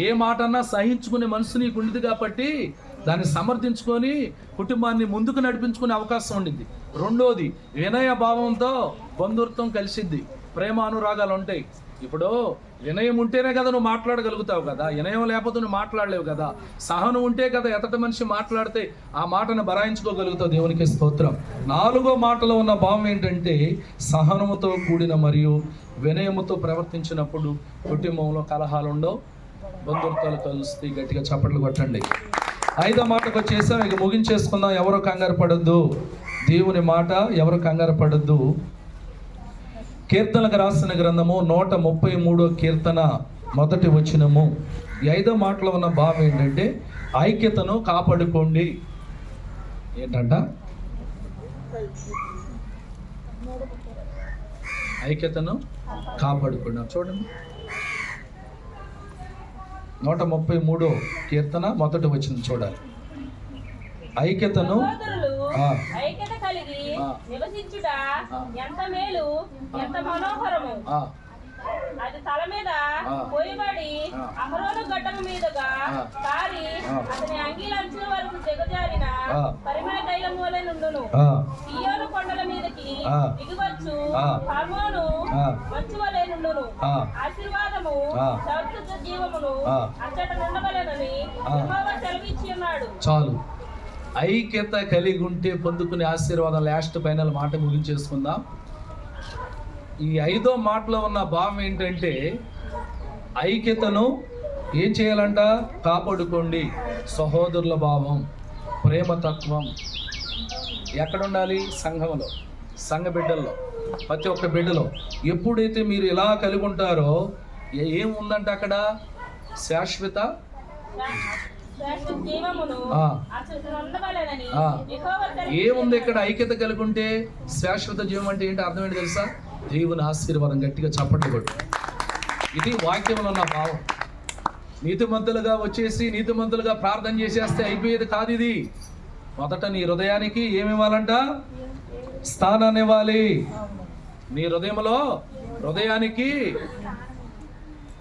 ఏ మాటన్నా సహించుకునే మనసు నీకు ఉండదు కాబట్టి దాన్ని సమర్థించుకొని కుటుంబాన్ని ముందుకు నడిపించుకునే అవకాశం ఉండిద్ది. రెండోది వినయ భావంతో బంధుత్వం కలిసిద్ది, ప్రేమానురాగాలు ఉంటాయి. ఇప్పుడు వినయం ఉంటేనే కదా నువ్వు మాట్లాడగలుగుతావు కదా, వినయం లేకపోతే నువ్వు మాట్లాడలేవు కదా. సహనం ఉంటే కదా ఎతటి మనిషి మాట్లాడితే ఆ మాటను బరాయించుకోగలుగుతావు. దేవునికి స్తోత్రం. నాలుగో మాటలో ఉన్న భావం ఏంటంటే సహనముతో కూడిన మరియు వినయముతో ప్రవర్తించినప్పుడు కుటుంబంలో కలహాలు ఉండవు, బంధుత్వాలు కలుస్తాయి. గట్టిగా చప్పట్లు కొట్టండి. ఐదో మాటకు వచ్చేసాం, ఇక ముగించేసుకుందాం. ఎవరు కంగారు పడద్దు. దేవుని మాట ఎవరు కంగారు పడద్దు. కీర్తనలకు రాసిన గ్రంథము 133 కీర్తన 1 ఈ 5వ మాటలో ఉన్న భావం ఏంటంటే ఐక్యతను కాపాడుకోండి. ఏంటంట? ఐక్యతను కాపాడుకోండి. చూడండి 133 కీర్తన 1 చూడాలి. ఐక్యతను ఐక్యత కలిగి నివసించుట ఎంత మేలు, ఎంత మనోహరము. అది తల మీద పోయబడి అహరోను గడ్డము మీదుగా కారి అతని అంగీల అంచుల వరకు దిగజారిన పరిమళ తైలం వలె నుండును. సీయోను కొండల మీదకి దిగివచ్చు హర్మోను మంచు వలె నుండును. ఆశీర్వాదము శాశ్వత జీవమును అచ్చట నుండవలెనని యెహోవా సెలవిచ్చి ఉన్నాడు. చాలు. ఐక్యత కలిగి ఉంటే పొందుకునే ఆశీర్వాదం. లాస్ట్ ఫైనల్ మాట ముగించేసుకుందాం. ఈ 5వ మాటలో ఉన్న భావం ఏంటంటే ఐక్యతను ఏం చేయాలంట? కాపాడుకోండి. సహోదరుల భావం, ప్రేమతత్వం ఎక్కడ ఉండాలి? సంఘంలో, సంఘ బిడ్డల్లో, ప్రతి ఒక్క బిడ్డలో. ఎప్పుడైతే మీరు ఇలా కలిగి ఉంటారో ఏముందంట అక్కడ? శాశ్వత ఏముంది ఇక్కడ? ఐక్యత కలిగి ఉంటే శాశ్వత జీవం అంటే ఏంటి? అర్థం ఏంటి తెలుసా? దేవుని ఆశీర్వాదం. గట్టిగా చప్పట్లు కొట్టు. ఇది వాక్యంలో ఉన్న భావం. నీతిమంతులుగా వచ్చేసి నీతిమంతులుగా ప్రార్థన చేసేస్తే అయిపోయేది కాదు ఇది. మొదట నీ హృదయానికి ఏమి ఇవ్వాలంట? స్థానాన్ని ఇవ్వాలి. నీ హృదయానికి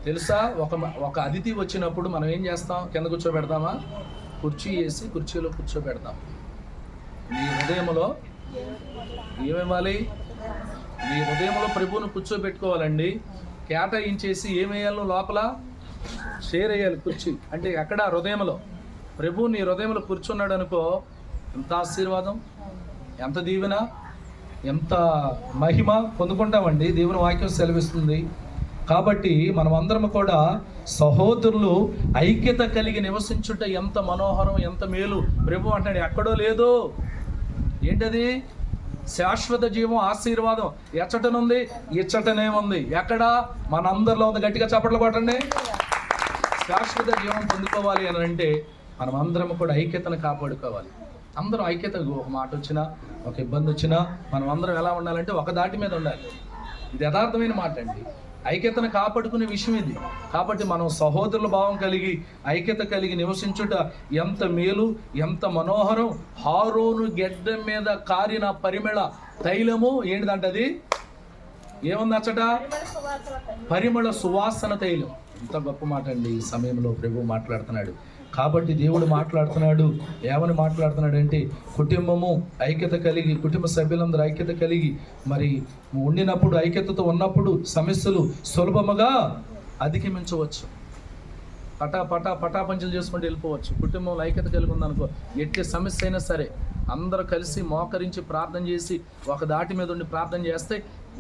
తెలుసా? ఒక అతిథి వచ్చినప్పుడు మనం ఏం చేస్తాం? కింద కూర్చోబెడతామా? కుర్చీ వేసి కుర్చీలో కూర్చోబెడతాం. నీ హృదయంలో ఏమివ్వాలి? నీ హృదయంలో ప్రభువును కూర్చోబెట్టుకోవాలండి. కేటాయించేసి ఏమేయాలి? లోపల షేర్ వేయాలి కుర్చీ. అంటే ఎక్కడ? హృదయంలో. ప్రభువు నీ హృదయంలో కూర్చున్నాడు అనుకో, ఎంత ఆశీర్వాదం, ఎంత దీవెన, ఎంత మహిమ పొందుకుంటామండి. దేవుని వాక్యం సెలవిస్తుంది. కాబట్టి మనం అందరం కూడా సహోదరులు ఐక్యత కలిగి నివసించుట ఎంత మనోహరం, ఎంత మేలు. ప్రభు అంటాడు ఎక్కడో లేదు. ఏంటది? శాశ్వత జీవం, ఆశీర్వాదం ఎచ్చటనుంది? ఇచ్చటనే ఉంది. ఎక్కడ? మనందరిలో ఉంది. గట్టిగా చప్పట్లు కొట్టండి. శాశ్వత జీవం పొందుకోవాలి అని అంటే మనం అందరం కూడా ఐక్యతను కాపాడుకోవాలి. అందరం ఐక్యత. ఒక మాట వచ్చినా, ఒక ఇబ్బంది వచ్చినా మనం అందరం ఎలా ఉండాలంటే ఒక దాటి మీద ఉండాలి. ఇది యథార్థమైన మాట అండి. ఐక్యతను కాపాడుకునే విషయం ఇది. కాబట్టి మనం సహోదరుల భావం కలిగి ఐక్యత కలిగి నివసించుట ఎంత మేలు, ఎంత మనోహరం. హారోను గెడ్డ మీద కారిన పరిమళ తైలము ఏంటిదంటది? ఏముంది అచ్చట? పరిమళ సువాసన తైలం. ఎంత గొప్ప మాట అండి. ఈ సమయంలో ప్రభు మాట్లాడుతున్నాడు. కాబట్టి దేవుడు మాట్లాడుతున్నాడు. ఏమని మాట్లాడుతున్నాడు అంటే కుటుంబము ఐక్యత కలిగి, కుటుంబ సభ్యులందరూ ఐక్యత కలిగి మరి ఉండినప్పుడు, ఐక్యతతో ఉన్నప్పుడు సమస్యలు సులభముగా అధిగమించవచ్చు. పటాపంచలు చేసుకుంటూ వెళ్ళిపోవచ్చు. కుటుంబంలో ఐక్యత కలిగి ఉందనుకో, ఎట్టి సమస్య అయినా సరే అందరూ కలిసి మోకరించి ప్రార్థన చేసి ఒక దాటి మీద ఉండి ప్రార్థన చేస్తే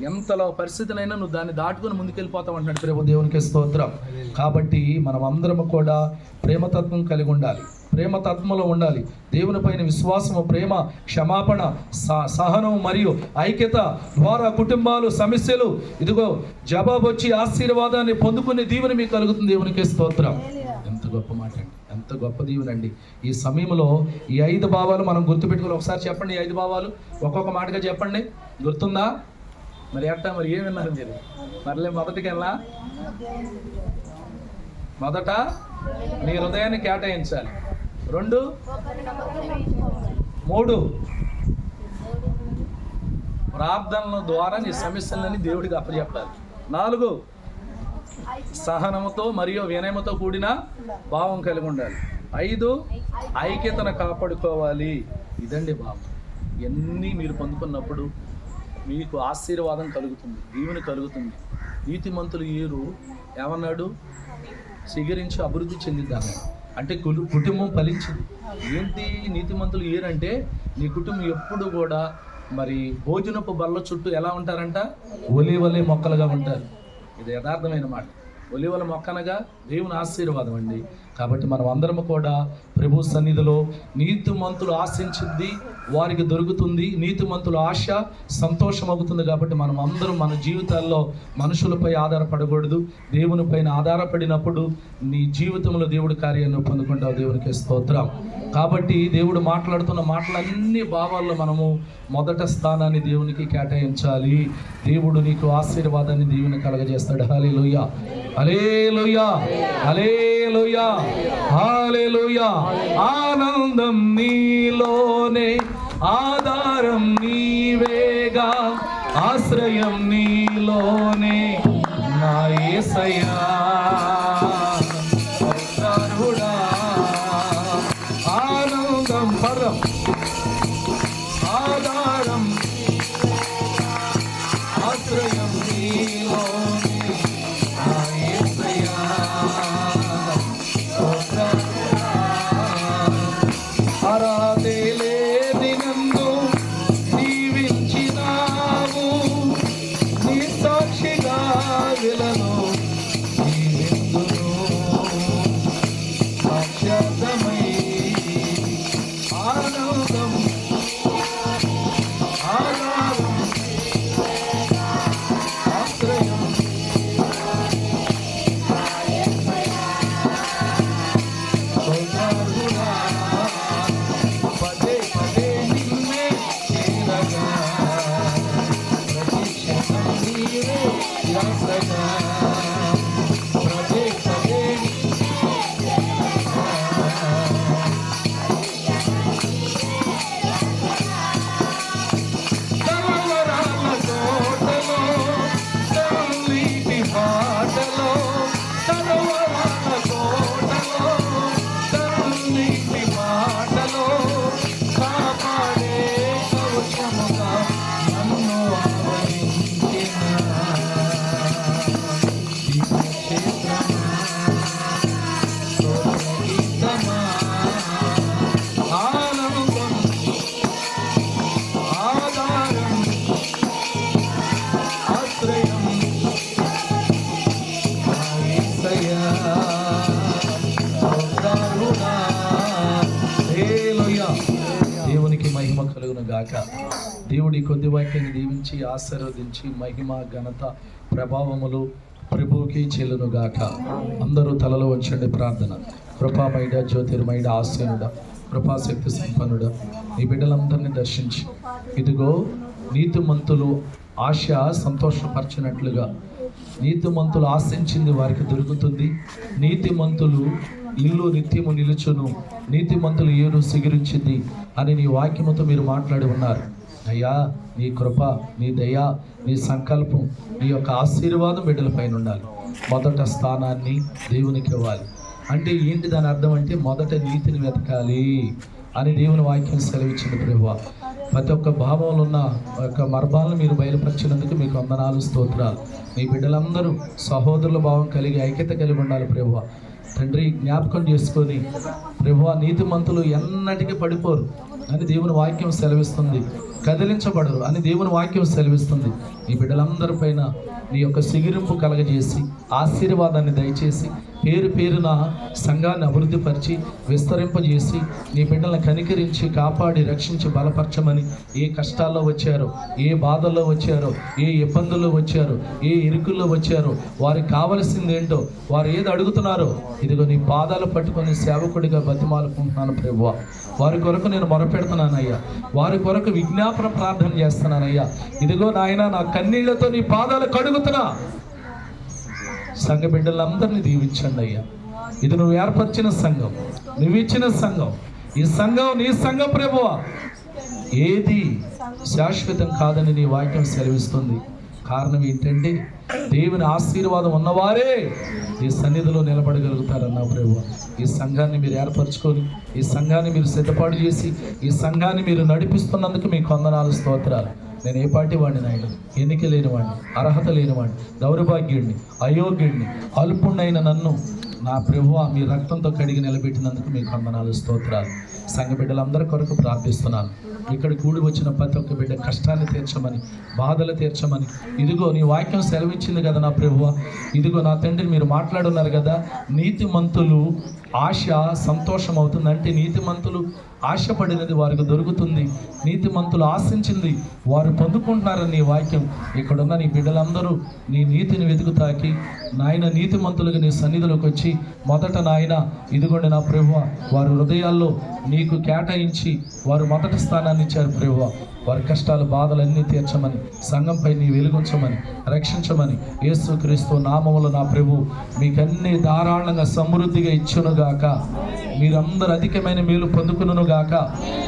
ఎంతలో పరిస్థితినైనా నువ్వు దాన్ని దాటుకుని ముందుకెళ్ళిపోతావు అంటున్నాడు ప్రభు. దేవునికి స్తోత్రం. కాబట్టి మనం అందరము కూడా ప్రేమతత్వం కలిగి ఉండాలి. ప్రేమతత్వంలో ఉండాలి. దేవుని పైన విశ్వాసము, ప్రేమ, క్షమాపణ, సహనం మరియు ఐక్యత ద్వారా కుటుంబాలు సమస్యలు ఇదిగో జవాబు వచ్చి ఆశీర్వాదాన్ని పొందుకునే దీవెన మీకు కలుగుతుంది. దేవునికి స్తోత్రం. ఎంత గొప్ప మాట అండి, ఎంత గొప్ప దీవెనండి. ఈ సమయంలో ఈ 5 భావాలు మనం గుర్తుపెట్టుకోవాలి. ఒకసారి చెప్పండి. ఈ 5 భావాలు ఒక్కొక్క మాటగా చెప్పండి. గుర్తుందా? మరి అట్టా మరి ఏమి విన్నారు మీరు? మరలే మొదటికెళ్ళా? మొదట నీ హృదయాన్ని కేటాయించాలి. 2, 3 ప్రార్థనల ద్వారా నీ సమస్యలని దేవుడికి అప్పచెప్పాలి. 4 సహనముతో మరియు వినయముతో కూడిన భావం కలిగి ఉండాలి. 5 ఐక్యతను కాపాడుకోవాలి. ఇదండి భావం. ఇవన్నీ మీరు పొందుకున్నప్పుడు మీకు ఆశీర్వాదం కలుగుతుంది, దీవెన కలుగుతుంది. నీతిమంతులు ఏరు ఏమన్నాడు? చిగురించి అభివృద్ధి చెందిద్దాను. అంటే కుటుంబం ఫలించింది. ఏంటి నీతిమంతులు ఏరంటే నీ కుటుంబం ఎప్పుడు కూడా మరి భోజనపు బల్ల చుట్టూ ఎలా ఉంటారంట? ఒలీవలే మొక్కలుగా ఉంటారు. ఇది యథార్థమైన మాట. ఒలీవల మొక్కనగా దేవుని ఆశీర్వాదం అండి. కాబట్టి మనం అందరము కూడా ప్రభు సన్నిధిలో నీతిమంతులు ఆశించింది వారికి దొరుకుతుంది. నీతిమంతుల ఆశ సంతోషం అవుతుంది. కాబట్టి మనం అందరం మన జీవితాల్లో మనుషులపై ఆధారపడకూడదు. దేవుని పైన ఆధారపడినప్పుడు నీ జీవితంలో దేవుడి కార్యాన్ని పొందుకుంటావు. దేవునికి స్తోత్రం. కాబట్టి దేవుడు మాట్లాడుతున్న మాటలన్నీ భావాల్లో మనము మొదట స్థానాన్ని దేవునికి కేటాయించాలి. దేవుడు నీకు ఆశీర్వాదాన్ని దేవుని కలగజేస్తాడు. హల్లెలూయా, హల్లెలూయా, హల్లెలూయా, హల్లెలూయా. ఆనందం నీలోనే, ఆధారం నీవేగా, ఆశ్రయం నీలోనే, నా యేసయ్యా సౌందర్యుడా. ఆనందం పరం ఆధారం ఆశ్రయం నీలోనే నా యేసయ్యా సౌందర్యుడా. ఆరాధేలే దినందు జీవించినావు, నీ సాక్షిగా విలను జీవిందును సాక్షాతమై. ఆనందం ఆధారం ఆశ్రయం సౌందర్యుడా. పదే పదే నిన్నే చేరగా ప్రతిక్షణం నీవే ధ్యాసగా. పదే పదే తలవరాల తోటలో తల్లిటి బాటలో, తలవరాల తోటలో తల్లిటి బాటలో కాపాడే కవచముగా నన్ను ఆవరించిన దివ్యక్షేత్రమా, స్వర్గగీతమా. ఆనందం ఆధారం ఆశ్రయం నా యేసయ్యా సౌందర్యుడా. హల్లెలూయా. దేవునికి మహిమ కలుగును గాక. దేవుడి కొద్ది వాక్యాన్ని దీవించి ఆశీర్వదించి మహిమ ఘనత ప్రభావములు ప్రభువుకి చెల్లును గాక. అందరూ తలలో ఉంచండి. ప్రార్థన. కృపామయుడ జ్యోతిర్మయుడ ఆశీనుడ కృపాశక్తి సంపన్నుడ, నీ బిడ్డలందరినీ దర్శించి ఇదిగో నీతిమంతులు ఆశ సంతోషపరచినట్లుగా నీతిమంతులు ఆశించింది వారికి దొరుకుతుంది. నీతిమంతులు ఇల్లు నిత్యము నిలుచును, నీతిమంతులు ఏరు సిగురించింది అని నీ వాక్యముతో మీరు మాట్లాడి ఉన్నారు. అయ్యా, నీ కృప, నీ దయ, నీ సంకల్పం, నీ యొక్క ఆశీర్వాదం బిడ్డలపైన ఉండాలి. మొదట స్థానాన్ని దేవునికి ఇవ్వాలి. అంటే ఏంటి దాని అర్థం? అంటే మొదట నీతిని వెతకాలి అని దేవుని వాక్యం సెలవిచ్చింది. ప్రభువా, ప్రతి ఒక్క భావంలో ఉన్న యొక్క మర్మాలను మీరు బయలుపరిచినందుకు మీకు వందనాలు, స్తోత్రాలు. మీ బిడ్డలందరూ సహోదరుల భావం కలిగి ఐక్యత కలిగి ఉండాలి. ప్రభువా తండ్రి, జ్ఞాపకం చేసుకొని ప్రభువా నీతిమంతులు ఎన్నటికీ పడిపోరు అని దేవుని వాక్యం సెలవిస్తుంది, కదిలించబడరు అని దేవుని వాక్యం సెలవిస్తుంది. ఈ బిడ్డలందరి పైన నీ యొక్క సిగిరింపు కలగజేసి ఆశీర్వాదాన్ని దయచేసి పేరు పేరున సంఘాన్ని అభివృద్ధిపరిచి విస్తరింపజేసి నీ బిడ్డలను కనికరించి కాపాడి రక్షించి బలపరచమని, ఏ కష్టాల్లో వచ్చారో, ఏ బాధల్లో వచ్చారో, ఏ ఇబ్బందుల్లో వచ్చారో, ఏ ఇరుకుల్లో వచ్చారో, వారికి కావలసింది ఏంటో, వారు ఏది అడుగుతున్నారో ఇదిగో నీ పాదాలు పట్టుకొని సేవకుడిగా బతిమాలుకుంటున్నాను ప్రభువా. వారి కొరకు నేను మొరపెడుతున్నానయ్యా, వారి కొరకు విజ్ఞాపన ప్రార్థన చేస్తున్నానయ్యా. ఇదిగో నాయన, నా కన్నీళ్లతో నీ పాదాలు కడుగుతున్నా. సంఘ బిడ్డలందరినీ దీవించండి అయ్యా. ఇది నువ్వు ఏర్పరిచిన సంఘం, నువ్వు ఇచ్చిన సంఘం. ఈ సంఘం నీ సంఘం ప్రభువా. ఏది శాశ్వతం కాదని నీ వాక్యం సెలవిస్తుంది. కారణం ఏంటంటే దేవుని ఆశీర్వాదం ఉన్నవారే ఈ సన్నిధిలో నిలబడగలుగుతారన్నా ప్రభువా. ఈ సంఘాన్ని మీరు ఏర్పరచుకొని, ఈ సంఘాన్ని మీరు సిద్ధపాటు చేసి, ఈ సంఘాన్ని మీరు నడిపిస్తున్నందుకు మీకు వందనాలు, స్తోత్రాలు. నేను ఏ పార్టీ వాడిని నాయన, ఎన్నిక లేనివాడిని, అర్హత లేనివాడిని, దౌర్భాగ్యుడిని, అయోగ్యుడిని, అల్పుణ్ణైన నన్ను నా ప్రభువా మీ రక్తంతో కడిగి నిలబెట్టినందుకు మీకు వందనాలు, స్తోత్రాలు. సంఘ బిడ్డలందరి కొరకు ప్రార్థిస్తున్నాను. ఇక్కడ కూడి వచ్చిన ప్రతి ఒక్క బిడ్డ కష్టాన్ని తీర్చమని, బాధలు తీర్చమని. ఇదిగో నీ వాక్యం సెలవిచ్చింది కదా నా ప్రభువా. ఇదిగో నా తండ్రి, మీరు మాట్లాడున్నారు కదా, నీతిమంతులు ఆశ సంతోషం అవుతుంది. అంటే నీతిమంతులు ఆశపడినది వారికి దొరుకుతుంది, నీతిమంతులు ఆశించింది వారు పొందుకుంటున్నారని నీ వాక్యం. ఇక్కడున్న నీ బిడ్డలందరూ నీ నీతిని వెతుకుతాకి నాయన, నీతిమంతులుగా నీ సన్నిధిలోకి వచ్చి మొదట నాయన ఇదిగోండి నా ప్రభువా, వారి హృదయాల్లో నీకు కేటాయించి వారు మొదటి స్థానాన్ని ఇచ్చారు ప్రభువా. వారి కష్టాలు బాధలన్నీ తీర్చమని, సంఘంపై నీ వెలుగుంచమని, రక్షించమని యేసుక్రీస్తు నామములో నా ప్రభు మీకన్నీ ధారాళంగా సమృద్ధిగా ఇచ్చునుగాక. మీరందరూ అధికమైన మేలు పొందుకునుగాక.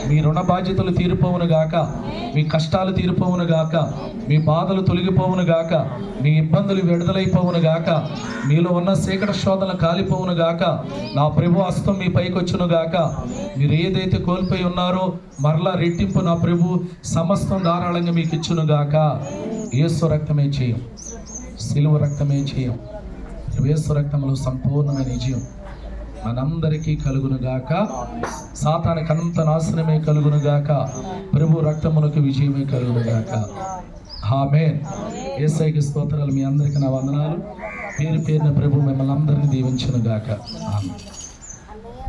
మీ రుణ బాధ్యతలు తీరిపోవునుగాక. మీ కష్టాలు తీరిపోవునుగాక. మీ బాధలు తొలగిపోవునుగాక. మీ ఇబ్బందులు విడుదలైపోవునుగాక. మీలో ఉన్న చీకట శోధనలు కాలిపోవునుగాక. నా ప్రభు హస్తం మీ పైకి వచ్చునుగాక. మీరు ఏదైతే కోల్పోయి ఉన్నారో మరలా రెట్టింపు నా ప్రభు సమస్తం ధారాళంగా మీకు ఇచ్చునుగాక. యేసు రక్తమే చేయం, సిలువ రక్తమే చేయం. యేసు రక్తంలో సంపూర్ణమైన విజయం మనందరికీ కలుగునుగాక. సాతానికి అంత నాశనమే కలుగునుగాక. ప్రభు రక్తమునకు విజయమే కలుగునుగాక. ఆమేన్. యేసయ్యకి స్తోత్రాలు. మీ అందరికీ నా వందనాలు. పేరు పేరున ప్రభు మిమ్మల్ని అందరినీ దీవించునుగాక. ఆమేన్.